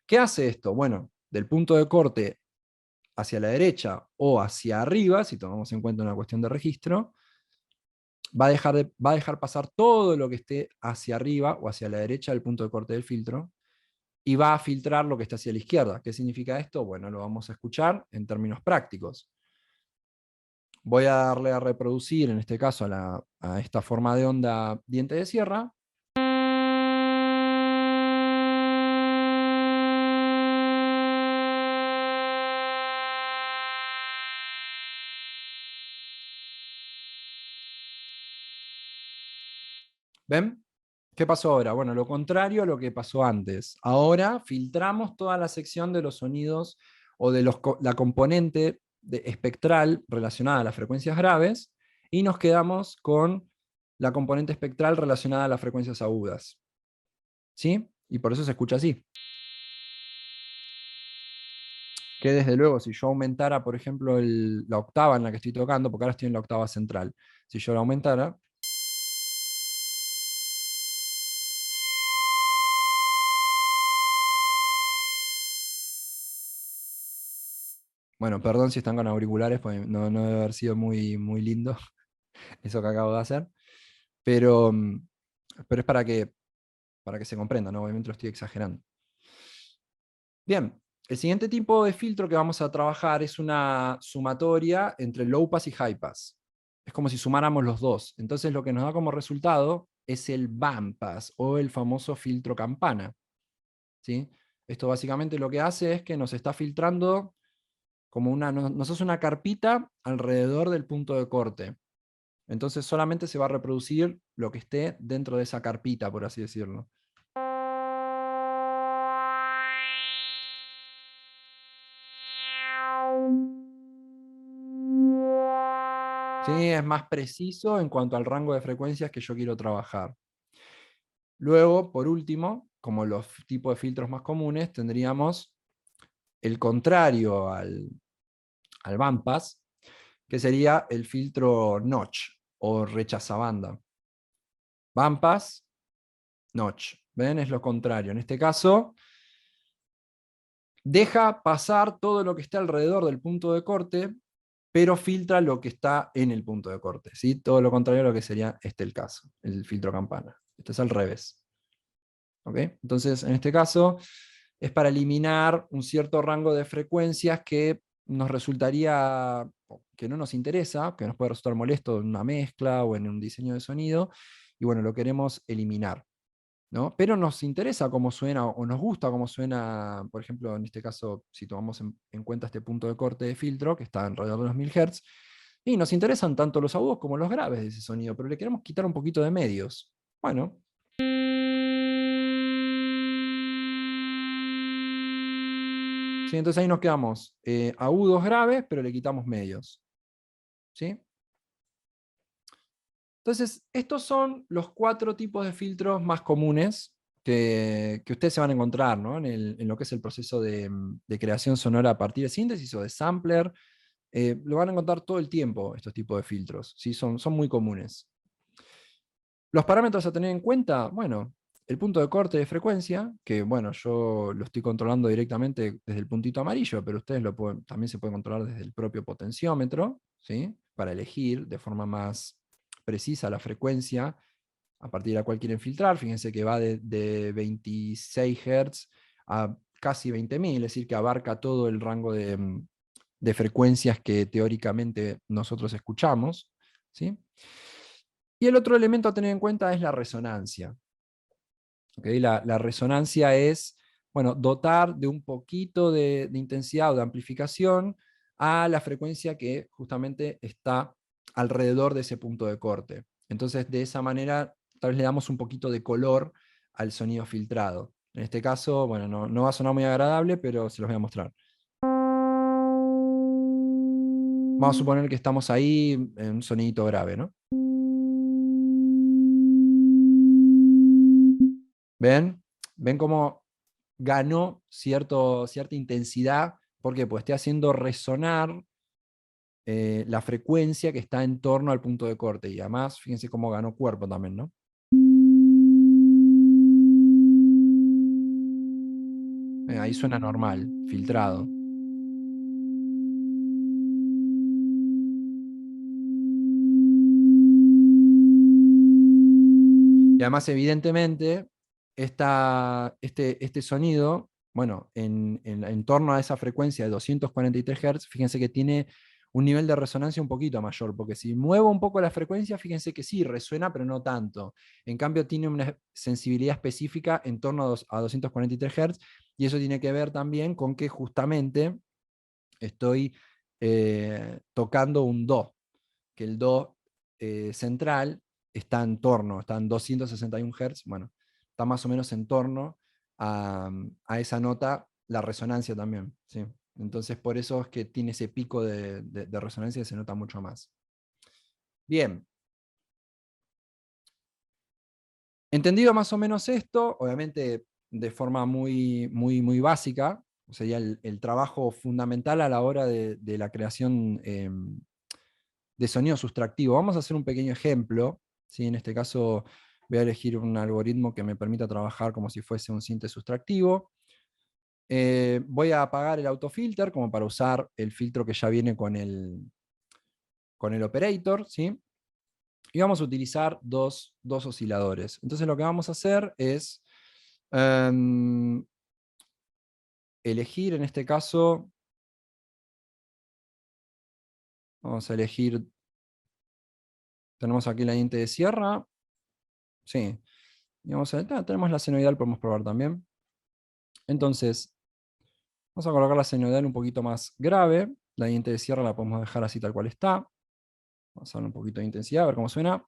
¿Qué hace esto? Bueno, del punto de corte hacia la derecha o hacia arriba, si tomamos en cuenta una cuestión de registro, va a dejar pasar todo lo que esté hacia arriba o hacia la derecha del punto de corte del filtro, y va a filtrar lo que está hacia la izquierda. ¿Qué significa esto? Bueno, lo vamos a escuchar en términos prácticos. Voy a darle a reproducir, en este caso, a esta forma de onda diente de sierra. ¿Ven? ¿Qué pasó ahora? Bueno, lo contrario a lo que pasó antes. Ahora filtramos toda la sección de los sonidos o de la componente espectral relacionada a las frecuencias graves, y nos quedamos con la componente espectral relacionada a las frecuencias agudas. ¿Sí? Y por eso se escucha así. Que desde luego, si yo aumentara, por ejemplo, la octava en la que estoy tocando, porque ahora estoy en la octava central, si yo la aumentara, bueno, perdón si están con auriculares, pues no debe haber sido muy, muy lindo eso que acabo de hacer, pero es para que se comprenda, ¿no? Obviamente lo estoy exagerando. Bien, el siguiente tipo de filtro que vamos a trabajar es una sumatoria entre low pass y high pass. Es como si sumáramos los dos. Entonces lo que nos da como resultado es el band pass, o el famoso filtro campana, ¿sí? Esto básicamente lo que hace es que nos está filtrando como nos hace una carpita alrededor del punto de corte. Entonces solamente se va a reproducir lo que esté dentro de esa carpita, por así decirlo. Sí, es más preciso en cuanto al rango de frecuencias que yo quiero trabajar. Luego, por último, como los tipos de filtros más comunes, tendríamos el contrario al bandpass, que sería el filtro notch o rechazabanda. Bandpass, notch. ¿Ven? Es lo contrario. En este caso, deja pasar todo lo que está alrededor del punto de corte, pero filtra lo que está en el punto de corte, ¿sí? Todo lo contrario a lo que sería el caso, el filtro campana. Esto es al revés. ¿Ok? Entonces, en este caso, es para eliminar un cierto rango de frecuencias que nos resultaría, que no nos interesa, que nos puede resultar molesto en una mezcla o en un diseño de sonido, y bueno, lo queremos eliminar, ¿no? Pero nos interesa cómo suena, o nos gusta cómo suena, por ejemplo, en este caso, si tomamos en cuenta este punto de corte de filtro, que está alrededor de los 1000 Hz, y nos interesan tanto los agudos como los graves de ese sonido, pero le queremos quitar un poquito de medios. Bueno. ¿Sí? Entonces ahí nos quedamos agudos graves, pero le quitamos medios. ¿Sí? Entonces, estos son los 4 tipos de filtros más comunes que ustedes se van a encontrar, ¿no? en lo que es el proceso de creación sonora a partir de síntesis o de sampler. Lo van a encontrar todo el tiempo, estos tipos de filtros. ¿Sí? Son muy comunes. Los parámetros a tener en cuenta, bueno, el punto de corte de frecuencia, que bueno, yo lo estoy controlando directamente desde el puntito amarillo, pero ustedes también se pueden controlar desde el propio potenciómetro, ¿sí? Para elegir de forma más precisa la frecuencia a partir de la cual quieren filtrar. Fíjense que va de 26 Hz a casi 20.000, es decir, que abarca todo el rango de frecuencias que teóricamente nosotros escuchamos, ¿sí? Y el otro elemento a tener en cuenta es la resonancia. ¿Okay? La resonancia es, bueno, dotar de un poquito de intensidad o de amplificación a la frecuencia que justamente está alrededor de ese punto de corte. Entonces, de esa manera, tal vez le damos un poquito de color al sonido filtrado. En este caso, bueno, no va a sonar muy agradable, pero se los voy a mostrar. Vamos a suponer que estamos ahí en un sonidito grave, ¿no? ¿Ven? ¿Ven cómo ganó cierta intensidad? ¿Por qué? Pues estoy haciendo resonar la frecuencia que está en torno al punto de corte. Y además, fíjense cómo ganó cuerpo también, ¿no? Ahí suena normal, filtrado. Y además, evidentemente, este sonido, bueno, en torno a esa frecuencia de 243 Hz, fíjense que tiene un nivel de resonancia un poquito mayor, porque si muevo un poco la frecuencia, fíjense que sí, resuena, pero no tanto. En cambio, tiene una sensibilidad específica en torno a 243 Hz, y eso tiene que ver también con que justamente estoy tocando un Do, que el Do central está en 261 Hz, bueno, está más o menos en torno a esa nota, la resonancia también, ¿sí? Entonces por eso es que tiene ese pico de resonancia que se nota mucho más. Bien. Entendido más o menos esto, obviamente de forma muy básica, sería el trabajo fundamental a la hora de la creación de sonido sustractivo. Vamos a hacer un pequeño ejemplo, ¿sí? En este caso voy a elegir un algoritmo que me permita trabajar como si fuese un sinte sustractivo. Voy a apagar el autofilter como para usar el filtro que ya viene con el operator, ¿sí? Y vamos a utilizar dos osciladores. Entonces lo que vamos a hacer es elegir, en este caso, vamos a elegir, tenemos aquí la diente de sierra, sí, y vamos a ver, tenemos la senoidal, podemos probar también. Entonces, vamos a colocar la senoidal un poquito más grave, la diente de sierra la podemos dejar así tal cual está. Vamos a darle un poquito de intensidad, a ver cómo suena.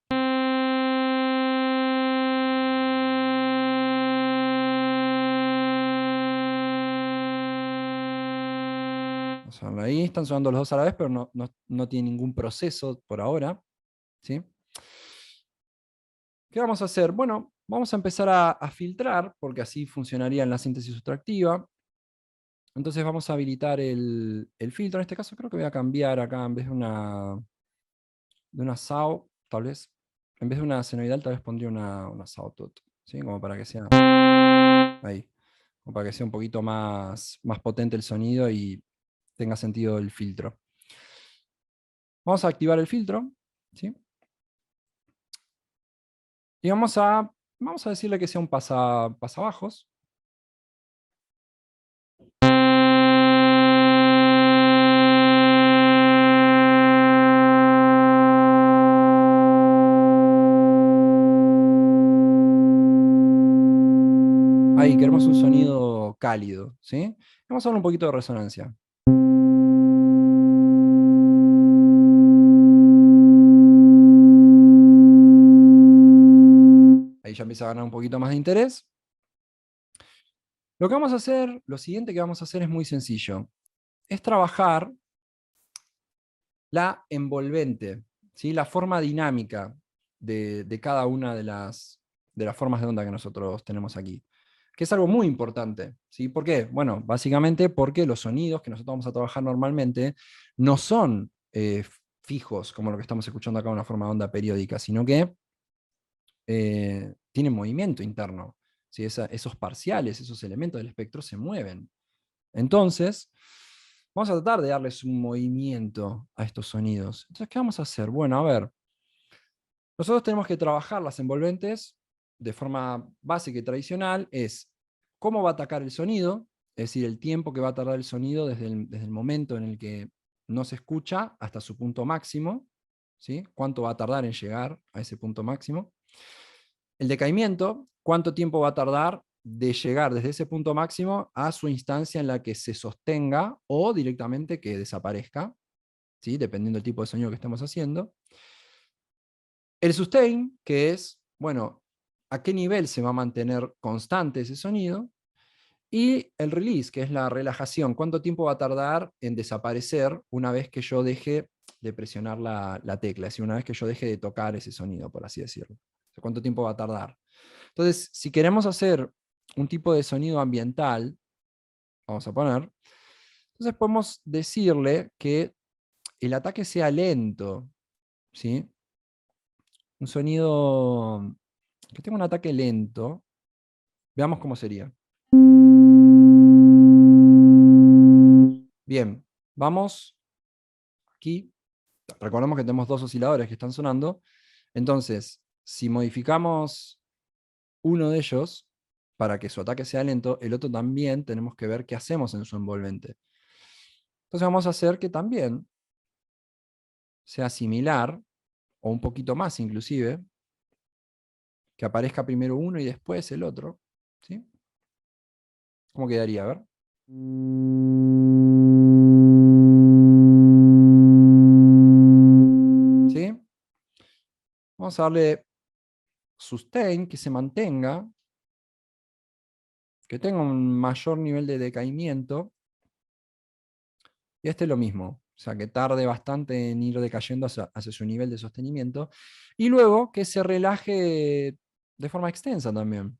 Vamos a darle ahí, están sonando los dos a la vez, pero no tiene ningún proceso por ahora, ¿sí? ¿Qué vamos a hacer? Bueno, vamos a empezar a filtrar, porque así funcionaría en la síntesis sustractiva. Entonces vamos a habilitar el filtro. En este caso creo que voy a cambiar acá, en vez de una SAW, tal vez, en vez de una senoidal, tal vez pondría una sawtooth, ¿sí? Como para que sea ahí, como para que sea un poquito más potente el sonido y tenga sentido el filtro. Vamos a activar el filtro, ¿sí? Y vamos a decirle que sea un pasabajos. Ahí, queremos un sonido cálido, ¿sí? Vamos a darle un poquito de resonancia. Ahí ya empieza a ganar un poquito más de interés. Lo que vamos a hacer, lo siguiente que vamos a hacer es muy sencillo. Es trabajar la envolvente, ¿sí? La forma dinámica de cada una de las formas de onda que nosotros tenemos aquí. Que es algo muy importante, ¿sí? ¿Por qué? Bueno, básicamente porque los sonidos que nosotros vamos a trabajar normalmente no son fijos, como lo que estamos escuchando acá, una forma de onda periódica, sino que tienen movimiento interno, ¿sí? Esos parciales, esos elementos del espectro se mueven. Entonces, vamos a tratar de darles un movimiento a estos sonidos. Entonces, ¿qué vamos a hacer? Bueno, a ver, nosotros tenemos que trabajar las envolventes de forma básica y tradicional, es cómo va a atacar el sonido, es decir, el tiempo que va a tardar el sonido desde el momento en el que no se escucha hasta su punto máximo, ¿sí? Cuánto va a tardar en llegar a ese punto máximo. El decaimiento, cuánto tiempo va a tardar de llegar desde ese punto máximo a su instancia en la que se sostenga o directamente que desaparezca, ¿sí? Dependiendo del tipo de sonido que estemos haciendo. El sustain, que es, bueno, a qué nivel se va a mantener constante ese sonido. Y el release, que es la relajación, cuánto tiempo va a tardar en desaparecer una vez que yo deje de presionar la tecla, es decir, una vez que yo deje de tocar ese sonido, por así decirlo. O sea, cuánto tiempo va a tardar. Entonces, si queremos hacer un tipo de sonido ambiental, vamos a poner, entonces podemos decirle que el ataque sea lento, ¿sí? Un sonido que tenga un ataque lento. Veamos cómo sería. Bien, vamos aquí. Recordemos que tenemos dos osciladores que están sonando. Entonces, si modificamos uno de ellos para que su ataque sea lento, el otro también tenemos que ver qué hacemos en su envolvente. Entonces vamos a hacer que también sea similar, o un poquito más inclusive, que aparezca primero uno y después el otro. ¿Sí? ¿Cómo quedaría? A ver. ¿Sí? Vamos a darle sustain, que se mantenga, que tenga un mayor nivel de decaimiento. Y este es lo mismo, o sea, que tarde bastante en ir decayendo hacia su nivel de sostenimiento. Y luego que se relaje de forma extensa también.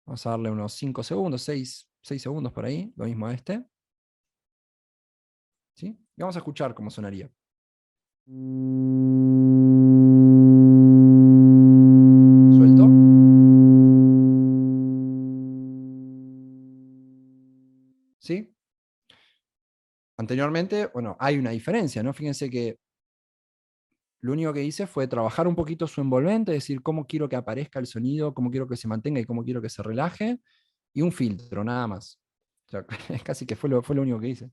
Vamos a darle unos 5 segundos, 6 segundos por ahí, lo mismo a este. ¿Sí? Y vamos a escuchar cómo sonaría. Suelto. ¿Sí? Anteriormente, bueno, hay una diferencia, ¿no? Fíjense que lo único que hice fue trabajar un poquito su envolvente, es decir, cómo quiero que aparezca el sonido, cómo quiero que se mantenga y cómo quiero que se relaje, y un filtro, nada más. O sea, casi que fue lo único que hice.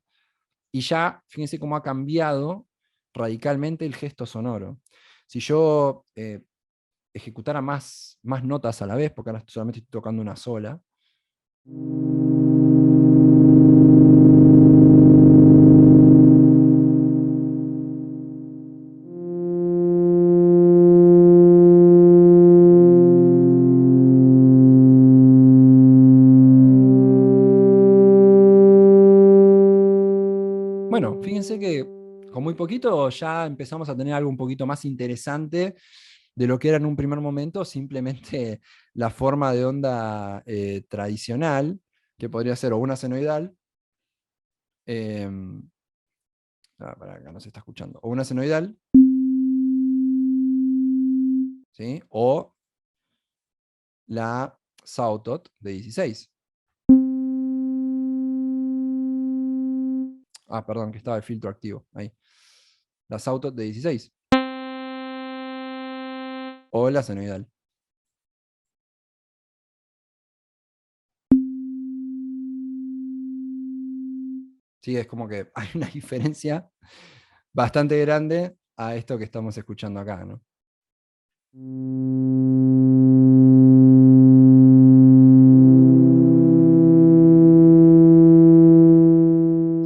Y ya, fíjense cómo ha cambiado radicalmente el gesto sonoro. Si yo ejecutara más notas a la vez, porque ahora solamente estoy tocando una sola, bueno, fíjense que con muy poquito ya empezamos a tener algo un poquito más interesante de lo que era en un primer momento simplemente la forma de onda tradicional, que podría ser o una senoidal, para acá no se está escuchando, o una senoidal, ¿sí? O la Sawtooth de 16. Ah, perdón, que estaba el filtro activo, ahí. La Sawtooth de 16. O la senoidal. Sí, es como que hay una diferencia bastante grande a esto que estamos escuchando acá, ¿no?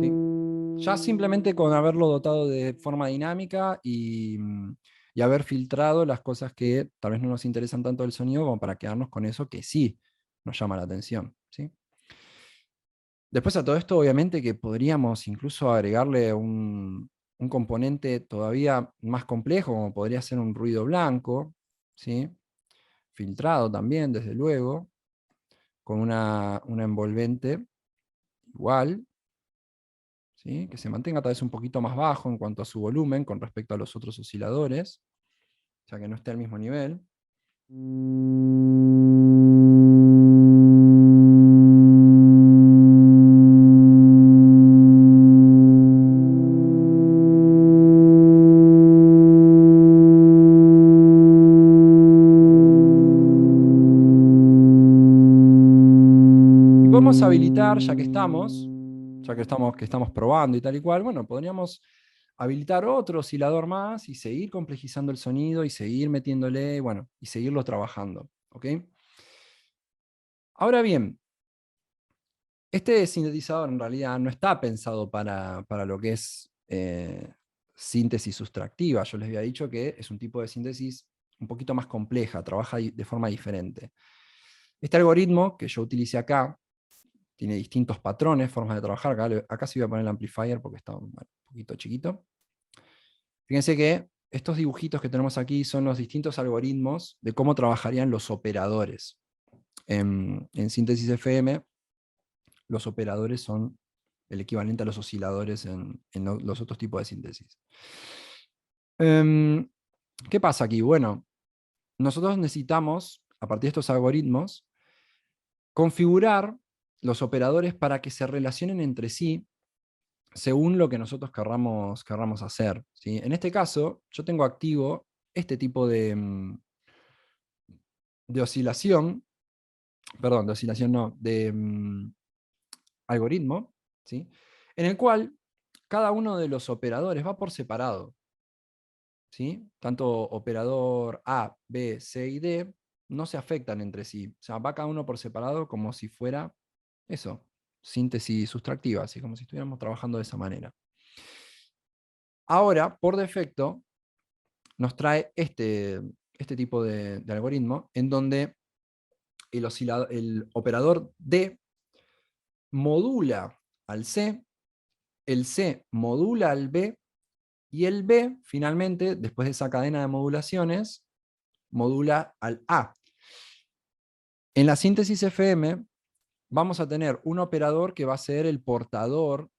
¿Sí? Ya simplemente con haberlo dotado de forma dinámica y haber filtrado las cosas que tal vez no nos interesan tanto del sonido como para quedarnos con eso que sí nos llama la atención, ¿sí? Después a todo esto, obviamente que podríamos incluso agregarle un componente todavía más complejo, como podría ser un ruido blanco, ¿sí? Filtrado también, desde luego, con una envolvente igual, ¿sí? Que se mantenga tal vez un poquito más bajo en cuanto a su volumen con respecto a los otros osciladores, o sea que no esté al mismo nivel. Podemos habilitar, ya que estamos probando y tal y cual, bueno, podríamos habilitar otro oscilador más y seguir complejizando el sonido y seguir metiéndole, bueno, y seguirlo trabajando, ¿ok? Ahora bien, este sintetizador en realidad no está pensado para lo que es síntesis sustractiva. Yo les había dicho que es un tipo de síntesis un poquito más compleja, trabaja de forma diferente. Este algoritmo que yo utilicé acá tiene distintos patrones, formas de trabajar. Acá sí voy a poner el amplifier porque está un poquito chiquito. Fíjense que estos dibujitos que tenemos aquí son los distintos algoritmos de cómo trabajarían los operadores. En síntesis FM, los operadores son el equivalente a los osciladores en los otros tipos de síntesis. ¿Qué pasa aquí? Bueno, nosotros necesitamos, a partir de estos algoritmos, configurar los operadores para que se relacionen entre sí según lo que nosotros querramos hacer, ¿sí? En este caso, yo tengo activo este tipo de oscilación, perdón, de oscilación no, de algoritmo, ¿sí? En el cual cada uno de los operadores va por separado, ¿sí? Tanto operador A, B, C y D no se afectan entre sí. O sea, va cada uno por separado como si fuera eso, síntesis sustractiva, así como si estuviéramos trabajando de esa manera. Ahora, por defecto, nos trae este tipo de algoritmo en donde el operador D modula al C, el C modula al B, y el B, finalmente, después de esa cadena de modulaciones, modula al A. En la síntesis FM vamos a tener un operador que va a ser el portador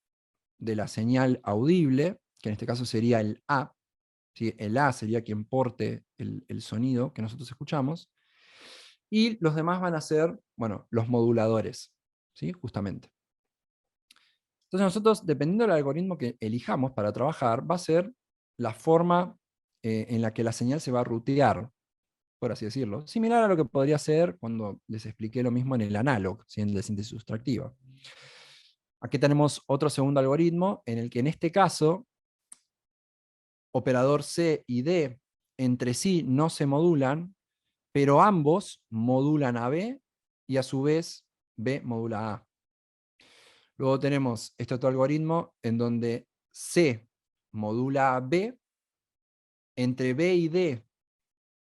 de la señal audible, que en este caso sería el A. ¿Sí? El A sería quien porte el sonido que nosotros escuchamos. Y los demás van a ser, bueno, los moduladores, ¿sí? Justamente. Entonces nosotros, dependiendo del algoritmo que elijamos para trabajar, va a ser la forma en la que la señal se va a rutear, por así decirlo. Similar a lo que podría ser cuando les expliqué lo mismo en el analog, ¿sí? En la síntesis sustractiva. Aquí tenemos otro segundo algoritmo, en el que en este caso, operador C y D entre sí no se modulan, pero ambos modulan a B, y a su vez B modula A. Luego tenemos este otro algoritmo en donde C modula a B, entre B y D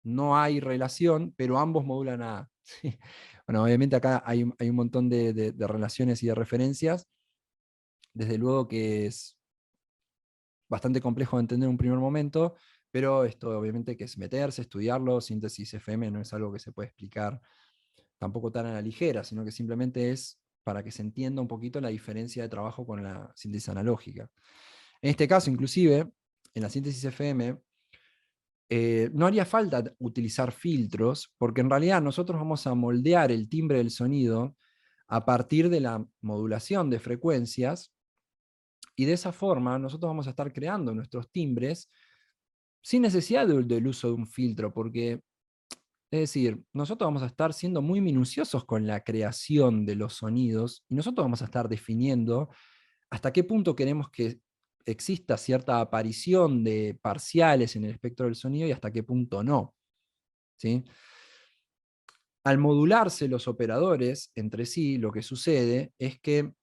no hay relación, pero ambos modulan a A. Bueno, obviamente acá hay un montón de relaciones y de referencias. Desde luego que es bastante complejo de entender en un primer momento, pero esto obviamente que es meterse, estudiarlo. Síntesis FM no es algo que se puede explicar tampoco tan a la ligera, sino que simplemente es para que se entienda un poquito la diferencia de trabajo con la síntesis analógica. En este caso, inclusive, en la síntesis FM, no haría falta utilizar filtros, porque en realidad nosotros vamos a moldear el timbre del sonido a partir de la modulación de frecuencias, y de esa forma nosotros vamos a estar creando nuestros timbres sin necesidad del uso de un filtro, porque, es decir, nosotros vamos a estar siendo muy minuciosos con la creación de los sonidos, y nosotros vamos a estar definiendo hasta qué punto queremos que exista cierta aparición de parciales en el espectro del sonido y hasta qué punto no, ¿sí? Al modularse los operadores entre sí, lo que sucede es que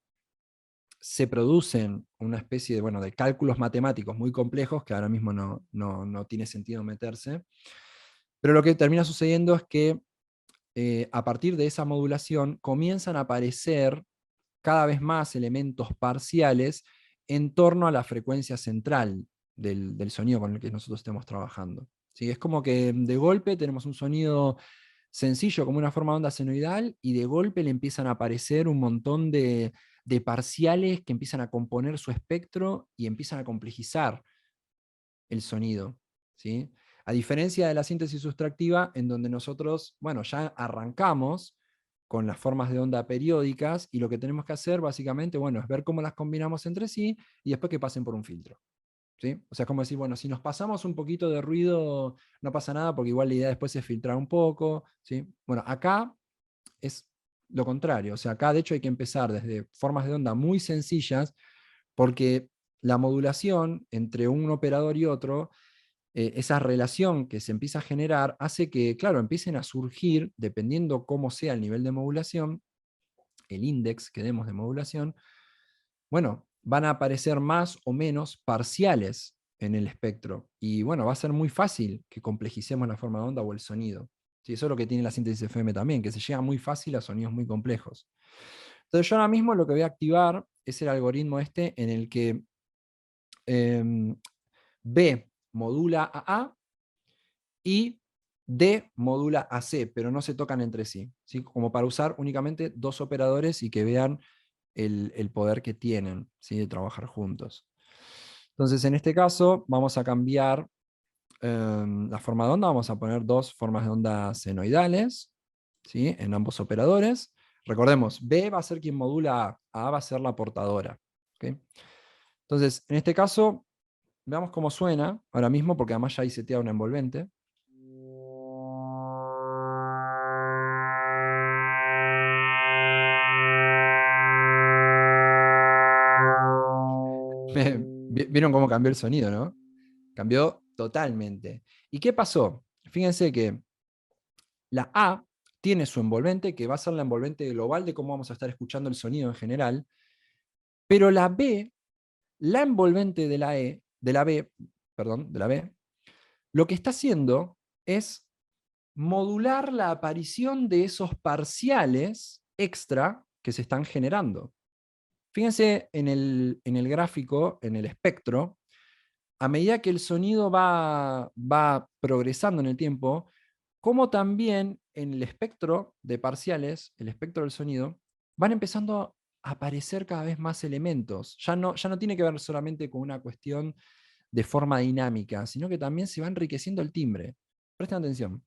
se producen una especie de, bueno, de cálculos matemáticos muy complejos, que ahora mismo no tiene sentido meterse, pero lo que termina sucediendo es que a partir de esa modulación comienzan a aparecer cada vez más elementos parciales en torno a la frecuencia central del sonido con el que nosotros estemos trabajando. ¿Sí? Es como que de golpe tenemos un sonido sencillo como una forma de onda senoidal, y de golpe le empiezan a aparecer un montón de parciales que empiezan a componer su espectro y empiezan a complejizar el sonido, ¿sí? A diferencia de la síntesis sustractiva, en donde nosotros, bueno, ya arrancamos con las formas de onda periódicas, y lo que tenemos que hacer básicamente, bueno, es ver cómo las combinamos entre sí y después que pasen por un filtro, ¿sí? O sea, es como decir, bueno, si nos pasamos un poquito de ruido, no pasa nada, porque igual la idea después es filtrar un poco, ¿sí? Bueno, acá es lo contrario. O sea, acá de hecho hay que empezar desde formas de onda muy sencillas, porque la modulación entre un operador y otro esa relación que se empieza a generar hace que, claro, empiecen a surgir, dependiendo cómo sea el nivel de modulación, el índice que demos de modulación, bueno, van a aparecer más o menos parciales en el espectro. Y bueno, va a ser muy fácil que complejicemos la forma de onda o el sonido. Sí, eso es lo que tiene la síntesis FM también, que se llega muy fácil a sonidos muy complejos. Entonces yo ahora mismo lo que voy a activar es el algoritmo este en el que B modula a A y D modula a C, pero no se tocan entre sí, ¿sí? Como para usar únicamente dos operadores y que vean el poder que tienen, ¿sí? De trabajar juntos. Entonces, en este caso, vamos a cambiar la forma de onda, vamos a poner dos formas de onda senoidales, ¿sí? En ambos operadores. Recordemos, B va a ser quien modula A va a ser la portadora. ¿Okay? Entonces, en este caso, veamos cómo suena ahora mismo, porque además ya hay seteado una envolvente. ¿Vieron cómo cambió el sonido, no? Cambió totalmente. ¿Y qué pasó? Fíjense que la A tiene su envolvente, que va a ser la envolvente global de cómo vamos a estar escuchando el sonido en general, pero la B, la envolvente de la B, lo que está haciendo es modular la aparición de esos parciales extra que se están generando. Fíjense en el gráfico, en el espectro, a medida que el sonido va progresando en el tiempo, como también en el espectro de parciales, el espectro del sonido, van empezando a aparecer cada vez más elementos. Ya no tiene que ver solamente con una cuestión de forma dinámica, sino que también se va enriqueciendo el timbre. Presten atención.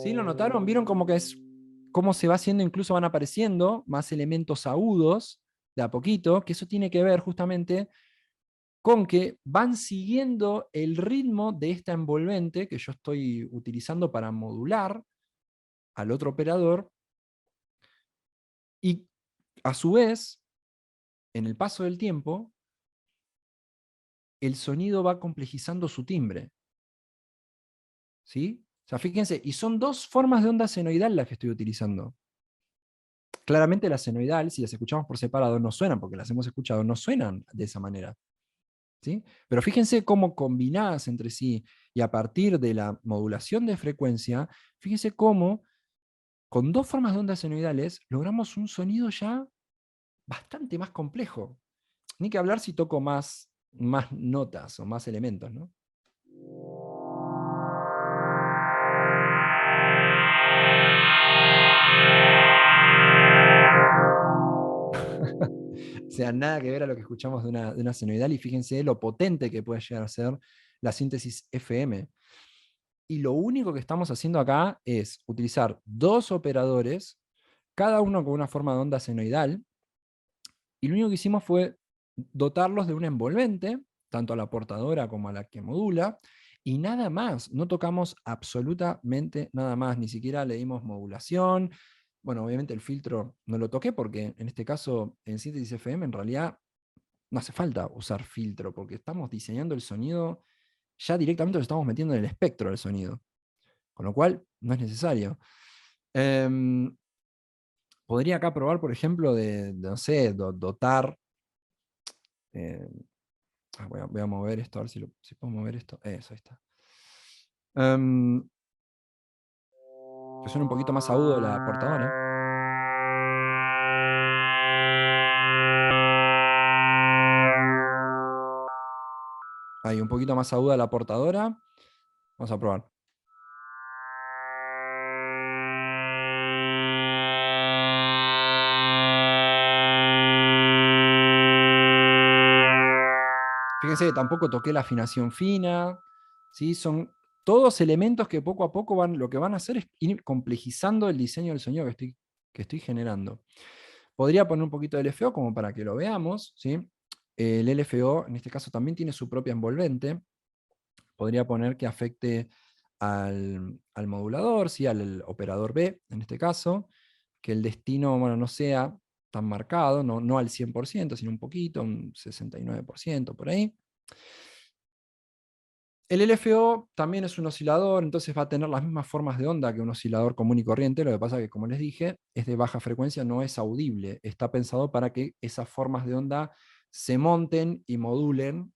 ¿Sí? ¿Lo notaron? ¿Vieron cómo cómo se va haciendo? Incluso van apareciendo más elementos agudos de a poquito, que eso tiene que ver justamente con que van siguiendo el ritmo de esta envolvente que yo estoy utilizando para modular al otro operador, y a su vez, en el paso del tiempo, el sonido va complejizando su timbre. ¿Sí? O sea, fíjense, y son dos formas de onda senoidal las que estoy utilizando. Claramente la senoidal, si las escuchamos por separado, no suenan, porque las hemos escuchado, no suenan de esa manera. ¿Sí? Pero fíjense cómo combinadas entre sí, y a partir de la modulación de frecuencia, fíjense cómo con dos formas de ondas senoidales logramos un sonido ya bastante más complejo. Ni que hablar si toco más notas o más elementos, ¿no? O sea, nada que ver a lo que escuchamos de una senoidal, y fíjense lo potente que puede llegar a ser la síntesis FM. Y lo único que estamos haciendo acá es utilizar dos operadores, cada uno con una forma de onda senoidal, y lo único que hicimos fue dotarlos de una envolvente, tanto a la portadora como a la que modula, y nada más, no tocamos absolutamente nada más, ni siquiera le dimos modulación. Bueno, obviamente el filtro no lo toqué porque en este caso en síntesis FM en realidad no hace falta usar filtro, porque estamos diseñando el sonido, ya directamente lo estamos metiendo en el espectro del sonido, con lo cual no es necesario. Podría acá probar, por ejemplo, no sé, dotar. Voy a mover esto, a ver si puedo mover esto. Eso, ahí está. Que suene un poquito más agudo la portadora. Ahí, un poquito más aguda la portadora. Vamos a probar. Fíjense, tampoco toqué la afinación fina. ¿Sí? Son todos elementos que poco a poco lo que van a hacer es ir complejizando el diseño del sonido que estoy generando. Podría poner un poquito de LFO como para que lo veamos. ¿Sí? El LFO en este caso también tiene su propia envolvente. Podría poner que afecte al modulador, ¿sí? Al operador B en este caso. que el destino, bueno, no sea tan marcado, no al 100%, sino un poquito, un 69% por ahí. El LFO también es un oscilador, entonces va a tener las mismas formas de onda que un oscilador común y corriente. Lo que pasa es que, como les dije, es de baja frecuencia, no es audible. Está pensado para que esas formas de onda se monten y modulen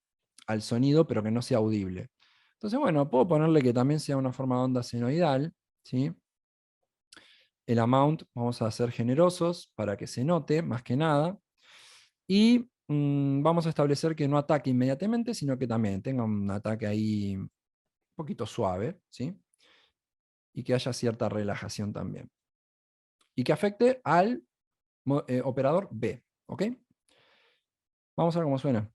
al sonido, pero que no sea audible. Entonces, bueno, puedo ponerle que también sea una forma de onda senoidal, ¿sí? El amount vamos a ser generosos para que se note, más que nada. Y vamos a establecer que no ataque inmediatamente, sino que también tenga un ataque ahí un poquito suave, ¿sí? Y que haya cierta relajación también. Y que afecte al operador B, ¿ok? Vamos a ver cómo suena.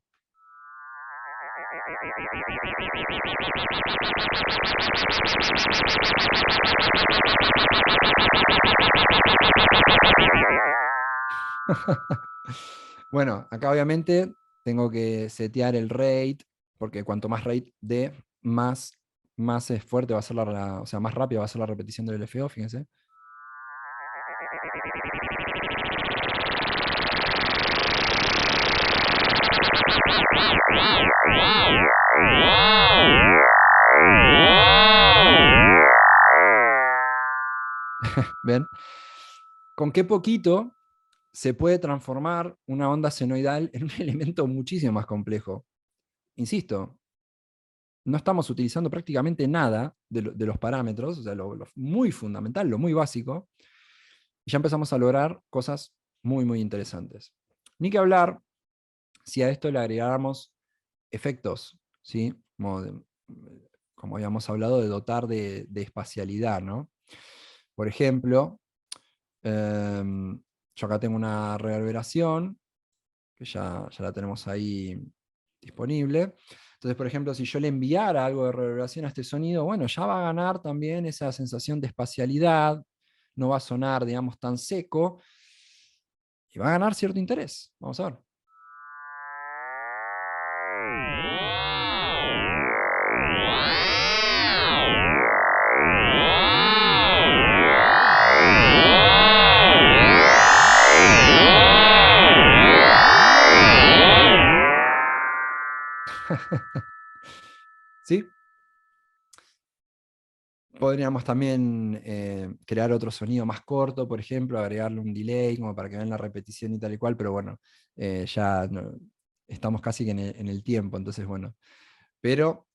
Bueno, acá obviamente tengo que setear el rate, porque cuanto más rate dé, más es fuerte va a ser o sea, más rápido va a ser la repetición del LFO, fíjense. ¿Ven? ¿Con qué poquito se puede transformar una onda senoidal en un elemento muchísimo más complejo? Insisto, no estamos utilizando prácticamente nada de los parámetros, o sea, lo muy fundamental, lo muy básico, y ya empezamos a lograr cosas muy, muy interesantes. Ni que hablar si a esto le agregáramos efectos, ¿sí? Como habíamos hablado, de dotar de espacialidad, ¿no? Por ejemplo, yo acá tengo una reverberación, que ya la tenemos ahí disponible. Entonces, por ejemplo, si yo le enviara algo de reverberación a este sonido, bueno, ya va a ganar también esa sensación de espacialidad, no va a sonar, digamos, tan seco, y va a ganar cierto interés. Vamos a ver. ¿Sí? Podríamos también crear otro sonido más corto, por ejemplo, agregarle un delay como para que vean la repetición y tal y cual, pero bueno, ya estamos casi que en el tiempo, entonces bueno. Pero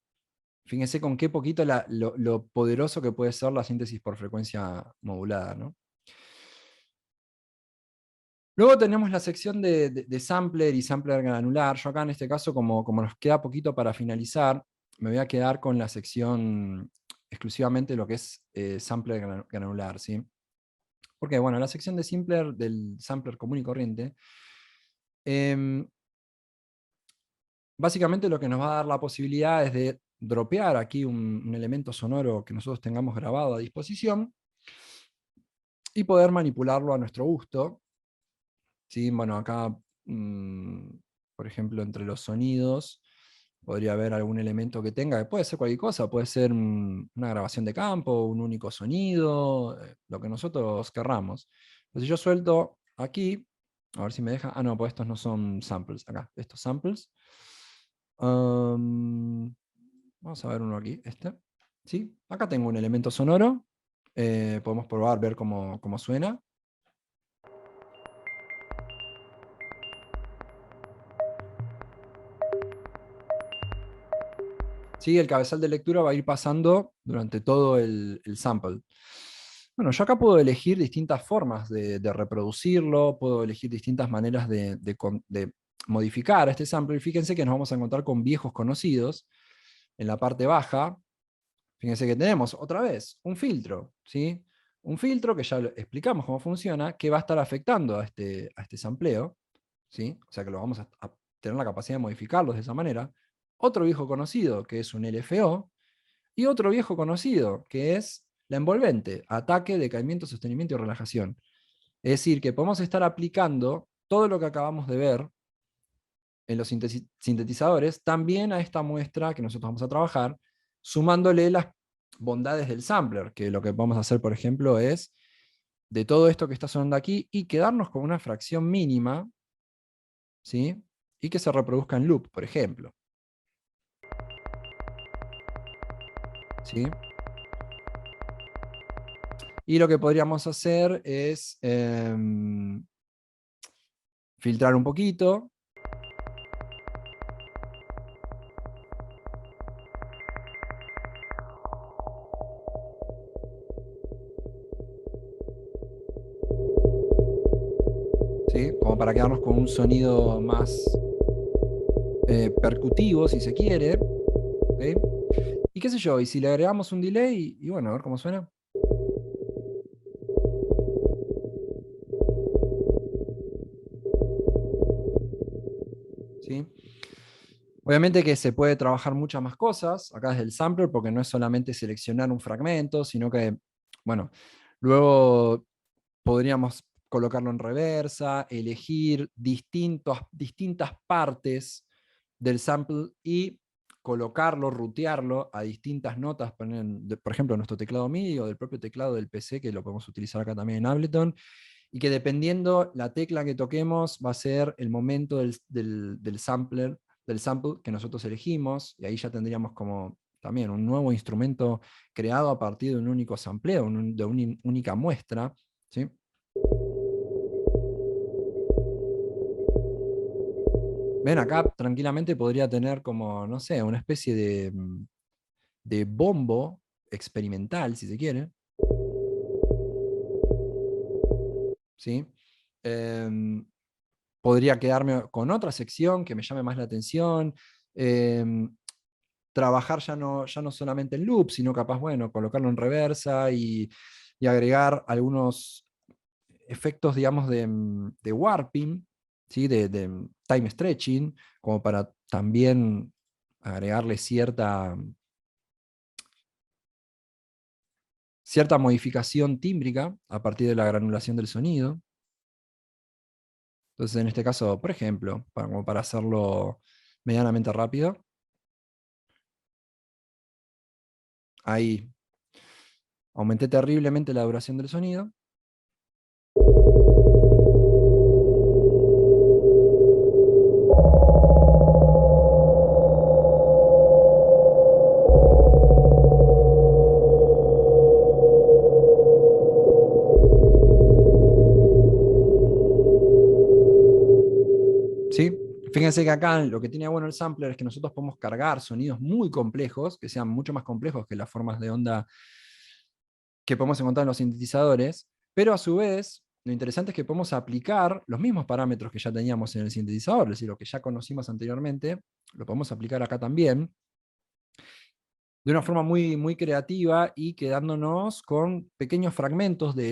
fíjense con qué poquito lo poderoso que puede ser la síntesis por frecuencia modulada, ¿no? Luego tenemos la sección de sampler y sampler granular. Yo acá en este caso, como nos queda poquito para finalizar, me voy a quedar con la sección exclusivamente lo que es sampler granular, ¿sí? Porque, bueno, la sección de sampler, del sampler común y corriente, básicamente lo que nos va a dar la posibilidad es de dropear aquí un elemento sonoro que nosotros tengamos grabado a disposición y poder manipularlo a nuestro gusto. ¿Sí? Bueno, acá, por ejemplo, entre los sonidos, podría haber algún elemento que tenga, que puede ser cualquier cosa, puede ser una grabación de campo, un único sonido, lo que nosotros querramos. Entonces yo suelto aquí, a ver si me deja, no, pues estos no son samples, acá, estos samples. Vamos a ver uno aquí, este. ¿Sí? Acá tengo un elemento sonoro, podemos probar, ver cómo suena. ¿Sí? El cabezal de lectura va a ir pasando durante todo el sample. Bueno, yo acá puedo elegir distintas formas de reproducirlo, puedo elegir distintas maneras de modificar este sample. Y fíjense que nos vamos a encontrar con viejos conocidos. En la parte baja, fíjense que tenemos otra vez un filtro, ¿sí? Un filtro que ya explicamos cómo funciona, que va a estar afectando a este sampleo, ¿sí? O sea que lo vamos a tener la capacidad de modificarlos de esa manera. Otro viejo conocido, que es un LFO, y otro viejo conocido, que es la envolvente, ataque, decaimiento, sostenimiento y relajación. Es decir, que podemos estar aplicando todo lo que acabamos de ver en los sintetizadores también a esta muestra que nosotros vamos a trabajar, sumándole las bondades del sampler, que lo que vamos a hacer, por ejemplo, es de todo esto que está sonando aquí y quedarnos con una fracción mínima, ¿sí? Y que se reproduzca en loop, por ejemplo. ¿Sí? Y lo que podríamos hacer es filtrar un poquito. ¿Sí? Como para quedarnos con un sonido más percutivo, si se quiere. ¿Okay? Y qué sé yo, y si le agregamos un delay, y bueno, a ver cómo suena. ¿Sí? Obviamente que se puede trabajar muchas más cosas acá desde el sampler, porque no es solamente seleccionar un fragmento, sino que, bueno, luego podríamos colocarlo en reversa, elegir distintas partes del sample y colocarlo, rutearlo a distintas notas, por ejemplo, nuestro teclado MIDI o del propio teclado del PC, que lo podemos utilizar acá también en Ableton, y que dependiendo la tecla que toquemos va a ser el momento del sample que nosotros elegimos, y ahí ya tendríamos como también un nuevo instrumento creado a partir de un único sampleo, de una única muestra, ¿sí? Ven, acá tranquilamente podría tener como, no sé, una especie de bombo experimental, si se quiere. ¿Sí? Podría quedarme con otra sección que me llame más la atención. Trabajar ya no solamente en loop, sino capaz, bueno, colocarlo en reversa y agregar algunos efectos, digamos, de warping, ¿sí? De time stretching, como para también agregarle cierta modificación tímbrica a partir de la granulación del sonido. Entonces, en este caso, por ejemplo, como para hacerlo medianamente rápido, ahí aumenté terriblemente la duración del sonido. ¿Sí? Fíjense que acá lo que tiene bueno el sampler es que nosotros podemos cargar sonidos muy complejos, que sean mucho más complejos que las formas de onda que podemos encontrar en los sintetizadores, pero a su vez, lo interesante es que podemos aplicar los mismos parámetros que ya teníamos en el sintetizador, es decir, lo que ya conocimos anteriormente, lo podemos aplicar acá también, de una forma muy, muy creativa y quedándonos con pequeños fragmentos de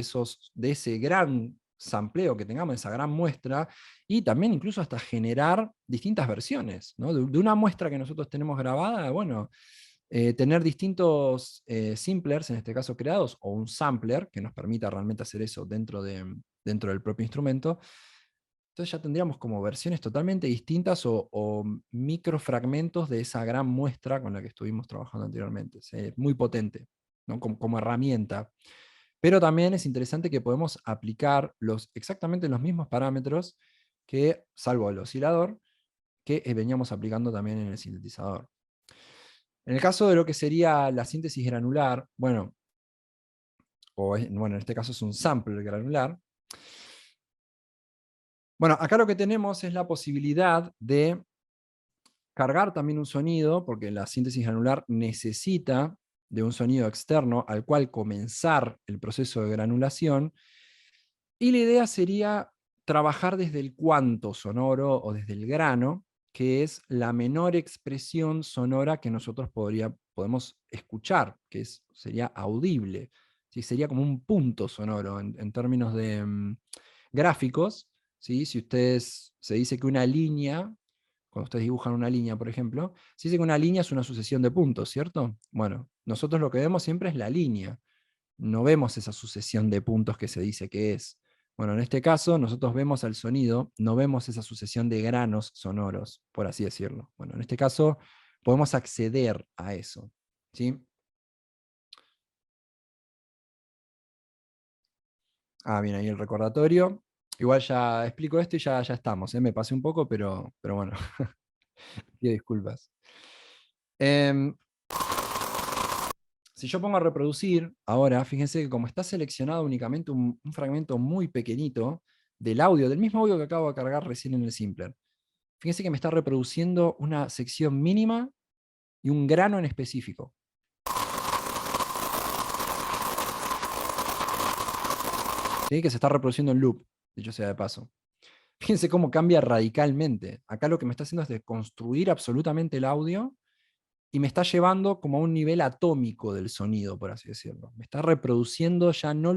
ese gran sampleo que tengamos, esa gran muestra, y también incluso hasta generar distintas versiones, ¿no? De una muestra que nosotros tenemos grabada, bueno, tener distintos simplers, en este caso creados, o un sampler que nos permita realmente hacer eso dentro del propio instrumento. Entonces ya tendríamos como versiones totalmente distintas o microfragmentos de esa gran muestra con la que estuvimos trabajando anteriormente. Es muy potente, ¿no? Como herramienta. Pero también es interesante que podemos aplicar exactamente los mismos parámetros que, salvo el oscilador, que veníamos aplicando también en el sintetizador. En el caso de lo que sería la síntesis granular, bueno, en este caso es un sampler granular. Bueno, acá lo que tenemos es la posibilidad de cargar también un sonido, porque la síntesis granular necesita de un sonido externo al cual comenzar el proceso de granulación, y la idea sería trabajar desde el cuanto sonoro o desde el grano, que es la menor expresión sonora que nosotros podemos escuchar, que sería audible. ¿Sí? Sería como un punto sonoro en términos de gráficos. ¿Sí? Si ustedes se dice que una línea, cuando ustedes dibujan una línea, por ejemplo, se dice que una línea es una sucesión de puntos, ¿cierto? Bueno, nosotros lo que vemos siempre es la línea. No vemos esa sucesión de puntos que se dice que es. Bueno, en este caso nosotros vemos al sonido, no vemos esa sucesión de granos sonoros, por así decirlo. Bueno, en este caso podemos acceder a eso, ¿sí? Bien, ahí el recordatorio. Igual ya explico esto y ya estamos. Me pasé un poco, pero bueno, pido disculpas. Em, si yo pongo a reproducir, ahora, fíjense que como está seleccionado únicamente un fragmento muy pequeñito del audio, del mismo audio que acabo de cargar recién en el Simpler, fíjense que me está reproduciendo una sección mínima y un grano en específico. ¿Sí? Que se está reproduciendo en loop, dicho sea de paso. Fíjense cómo cambia radicalmente. Acá lo que me está haciendo es deconstruir absolutamente el audio y me está llevando como a un nivel atómico del sonido, por así decirlo. Me está reproduciendo ya no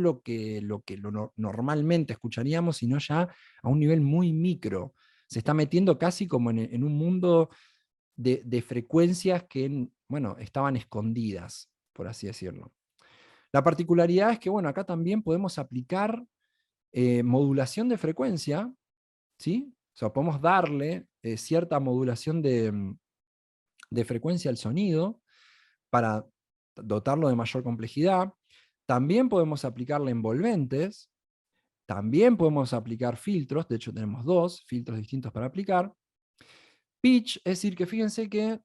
normalmente escucharíamos, sino ya a un nivel muy micro. Se está metiendo casi como en un mundo de frecuencias que, bueno, estaban escondidas, por así decirlo. La particularidad es que, bueno, acá también podemos aplicar modulación de frecuencia, ¿sí? O sea, podemos darle cierta modulación de frecuencia al sonido para dotarlo de mayor complejidad. También podemos aplicarle envolventes, también podemos aplicar filtros, de hecho tenemos 2 filtros distintos para aplicar. Pitch, es decir, que fíjense que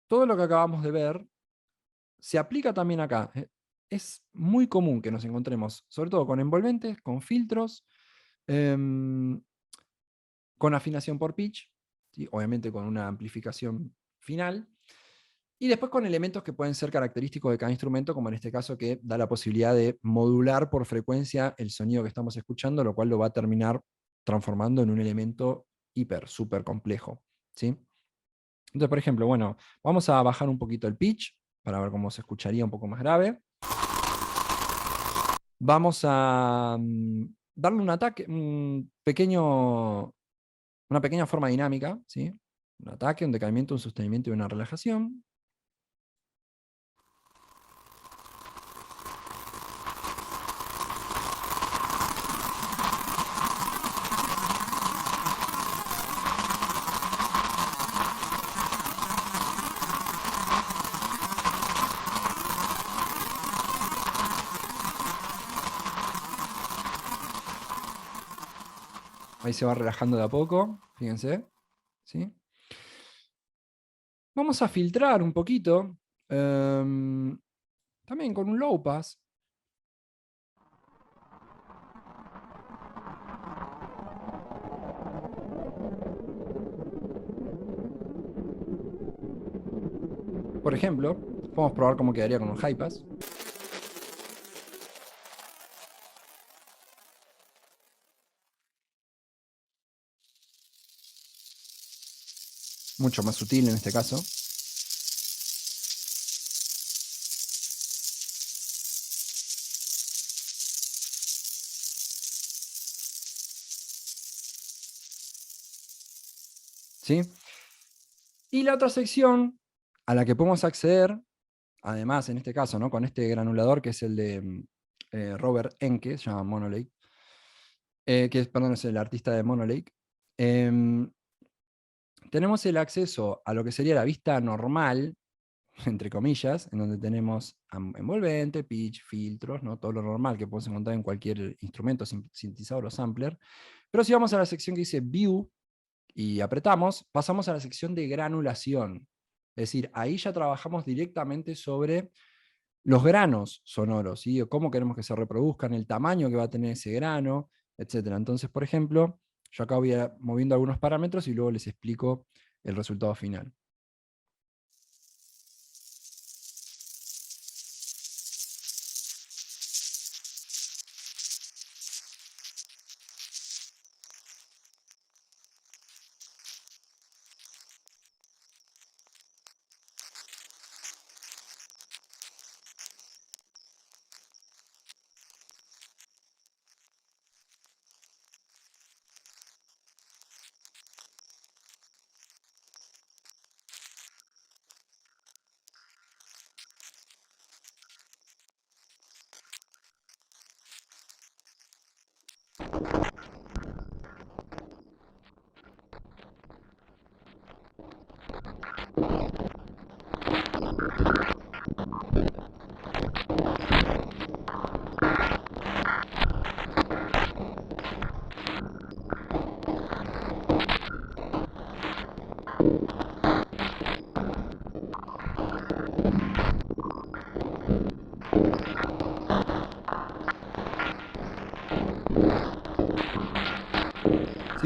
todo lo que acabamos de ver se aplica también acá. Es muy común que nos encontremos, sobre todo con envolventes, con filtros, con afinación por pitch, ¿sí? Obviamente con una amplificación final, y después con elementos que pueden ser característicos de cada instrumento, como en este caso que da la posibilidad de modular por frecuencia el sonido que estamos escuchando, lo cual lo va a terminar transformando en un elemento súper complejo, ¿sí? Entonces, por ejemplo, bueno, vamos a bajar un poquito el pitch, para ver cómo se escucharía un poco más grave. Vamos a darle un ataque, una pequeña forma dinámica, ¿sí? Un ataque, un decaimiento, un sostenimiento y una relajación. Ahí se va relajando de a poco, fíjense, ¿sí? Vamos a filtrar un poquito, también con un low pass. Por ejemplo, podemos probar cómo quedaría con un high pass. Mucho más sutil en este caso. ¿Sí? Y la otra sección a la que podemos acceder, además en este caso, ¿no? Con este granulador que es el de Robert Enke, se llama Monolake, perdón, es el artista de Monolake. Tenemos el acceso a lo que sería la vista normal, entre comillas, en donde tenemos envolvente, pitch, filtros, ¿no? Todo lo normal que podemos encontrar en cualquier instrumento, sintetizador o sampler. Pero si vamos a la sección que dice View y apretamos, pasamos a la sección de granulación. Es decir, ahí ya trabajamos directamente sobre los granos sonoros, ¿sí? O cómo queremos que se reproduzcan, el tamaño que va a tener ese grano, etc. Entonces, por ejemplo, yo acá voy moviendo algunos parámetros y luego les explico el resultado final.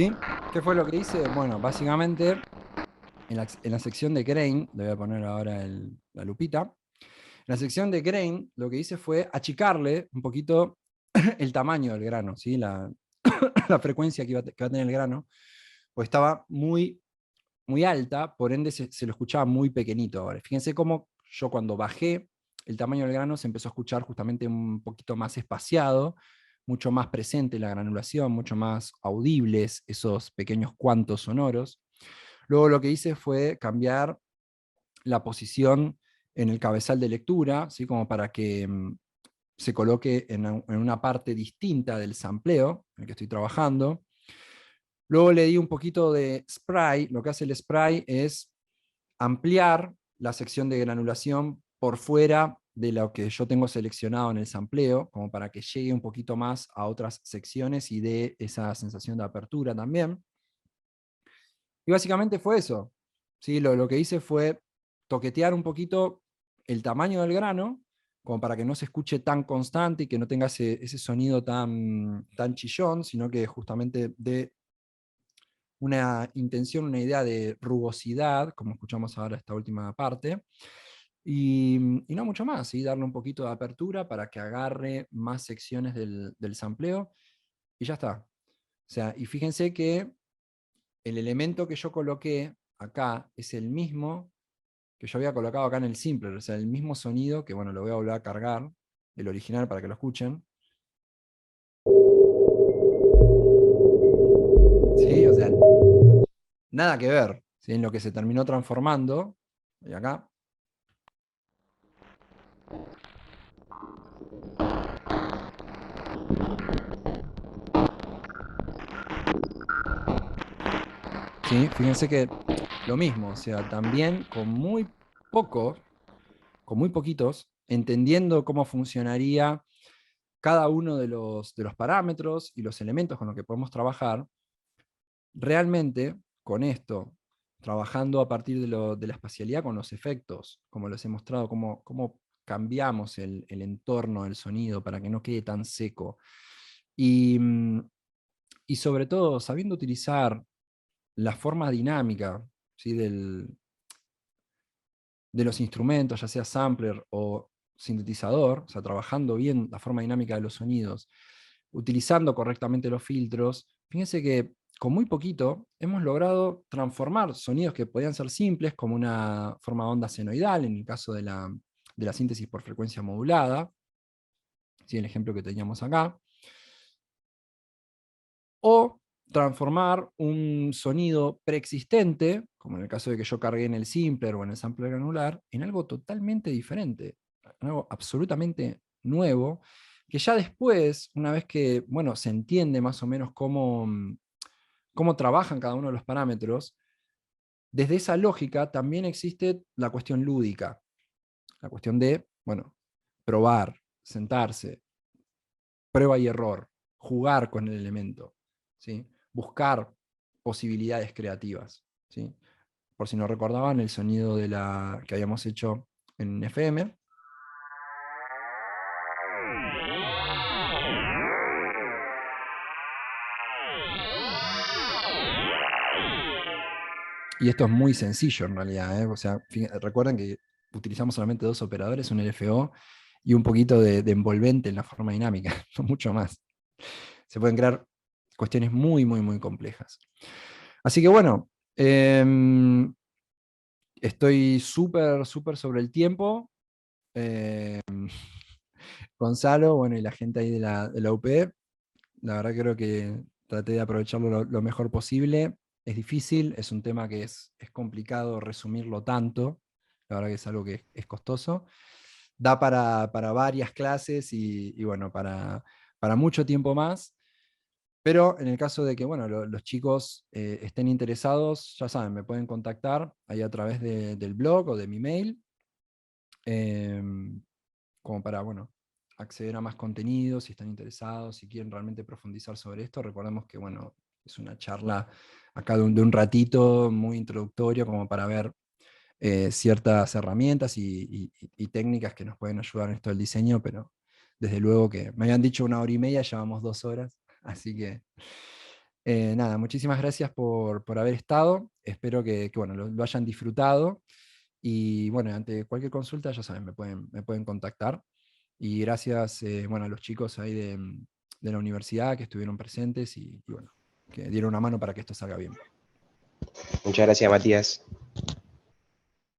¿Sí? ¿Qué fue lo que hice? Bueno, básicamente en la sección de grain, le voy a poner ahora la lupita. En la sección de grain, lo que hice fue achicarle un poquito el tamaño del grano, ¿sí? La frecuencia que va a tener el grano, pues estaba muy, muy alta, por ende se lo escuchaba muy pequeñito. Ahora, fíjense cómo yo cuando bajé el tamaño del grano se empezó a escuchar justamente un poquito más espaciado, mucho más presente la granulación, mucho más audibles esos pequeños cuantos sonoros. Luego lo que hice fue cambiar la posición en el cabezal de lectura, ¿sí? Como para que se coloque en una parte distinta del sampleo en el que estoy trabajando. Luego le di un poquito de spray. Lo que hace el spray es ampliar la sección de granulación por fuera de lo que yo tengo seleccionado en el sampleo, como para que llegue un poquito más a otras secciones y dé esa sensación de apertura también. Y básicamente fue eso. ¿Sí? Lo que hice fue toquetear un poquito el tamaño del grano, como para que no se escuche tan constante y que no tenga ese sonido tan chillón, sino que justamente dé una intención, una idea de rugosidad, como escuchamos ahora esta última parte, y no mucho más, ¿sí? Darle un poquito de apertura para que agarre más secciones del sampleo, y ya está. O sea, y fíjense que el elemento que yo coloqué acá es el mismo que yo había colocado acá en el Simpler, o sea, el mismo sonido, que bueno, lo voy a volver a cargar, el original para que lo escuchen. Sí, o sea, nada que ver, ¿sí? En lo que se terminó transformando, y acá. ¿Sí? Fíjense que lo mismo, o sea, también con muy poquitos, entendiendo cómo funcionaría cada uno de los parámetros y los elementos con los que podemos trabajar, realmente con esto, trabajando a partir de la espacialidad con los efectos, como les he mostrado, cómo cambiamos el entorno del sonido para que no quede tan seco. Y, y sobre todo, sabiendo utilizar la forma dinámica, ¿sí? De los instrumentos, ya sea sampler o sintetizador, o sea, trabajando bien la forma dinámica de los sonidos, utilizando correctamente los filtros, fíjense que con muy poquito hemos logrado transformar sonidos que podían ser simples, como una forma de onda senoidal, en el caso de la síntesis por frecuencia modulada, ¿sí? El ejemplo que teníamos acá, o transformar un sonido preexistente, como en el caso de que yo cargué en el simpler o en el sampler granular, en algo totalmente diferente, algo absolutamente nuevo, que ya después, una vez que bueno, se entiende más o menos cómo trabajan cada uno de los parámetros, desde esa lógica también existe la cuestión lúdica, la cuestión de, bueno, probar, sentarse, prueba y error, jugar con el elemento, ¿sí? Buscar posibilidades creativas, ¿sí? Por si no recordaban, el sonido que habíamos hecho en FM. Y esto es muy sencillo en realidad, ¿eh? O sea, recuerden que utilizamos solamente 2 operadores, un LFO y un poquito de envolvente en la forma dinámica, no mucho más. Se pueden crear cuestiones muy, muy, muy complejas. Así que bueno, estoy súper, súper sobre el tiempo. Gonzalo, bueno, y la gente ahí de la UP, la verdad creo que traté de aprovecharlo lo mejor posible. Es difícil, es un tema que es complicado resumirlo tanto, la verdad que es algo que es costoso. Da para varias clases y bueno, para mucho tiempo más. Pero en el caso de que bueno, los chicos estén interesados, ya saben, me pueden contactar ahí a través del blog o de mi mail, como para bueno, acceder a más contenidos, si están interesados, si quieren realmente profundizar sobre esto. Recordemos que bueno, es una charla acá de un ratito muy introductorio, como para ver ciertas herramientas y técnicas que nos pueden ayudar en esto del diseño, pero desde luego que me habían dicho 1 hora y media, llevamos 2 horas, así que Nada, muchísimas gracias por haber estado. Espero que, bueno, lo hayan disfrutado. Y bueno, ante cualquier consulta, ya saben, me pueden contactar. Y gracias bueno, a los chicos ahí de la universidad que estuvieron presentes y bueno, que dieron una mano para que esto salga bien. Muchas gracias, Matías.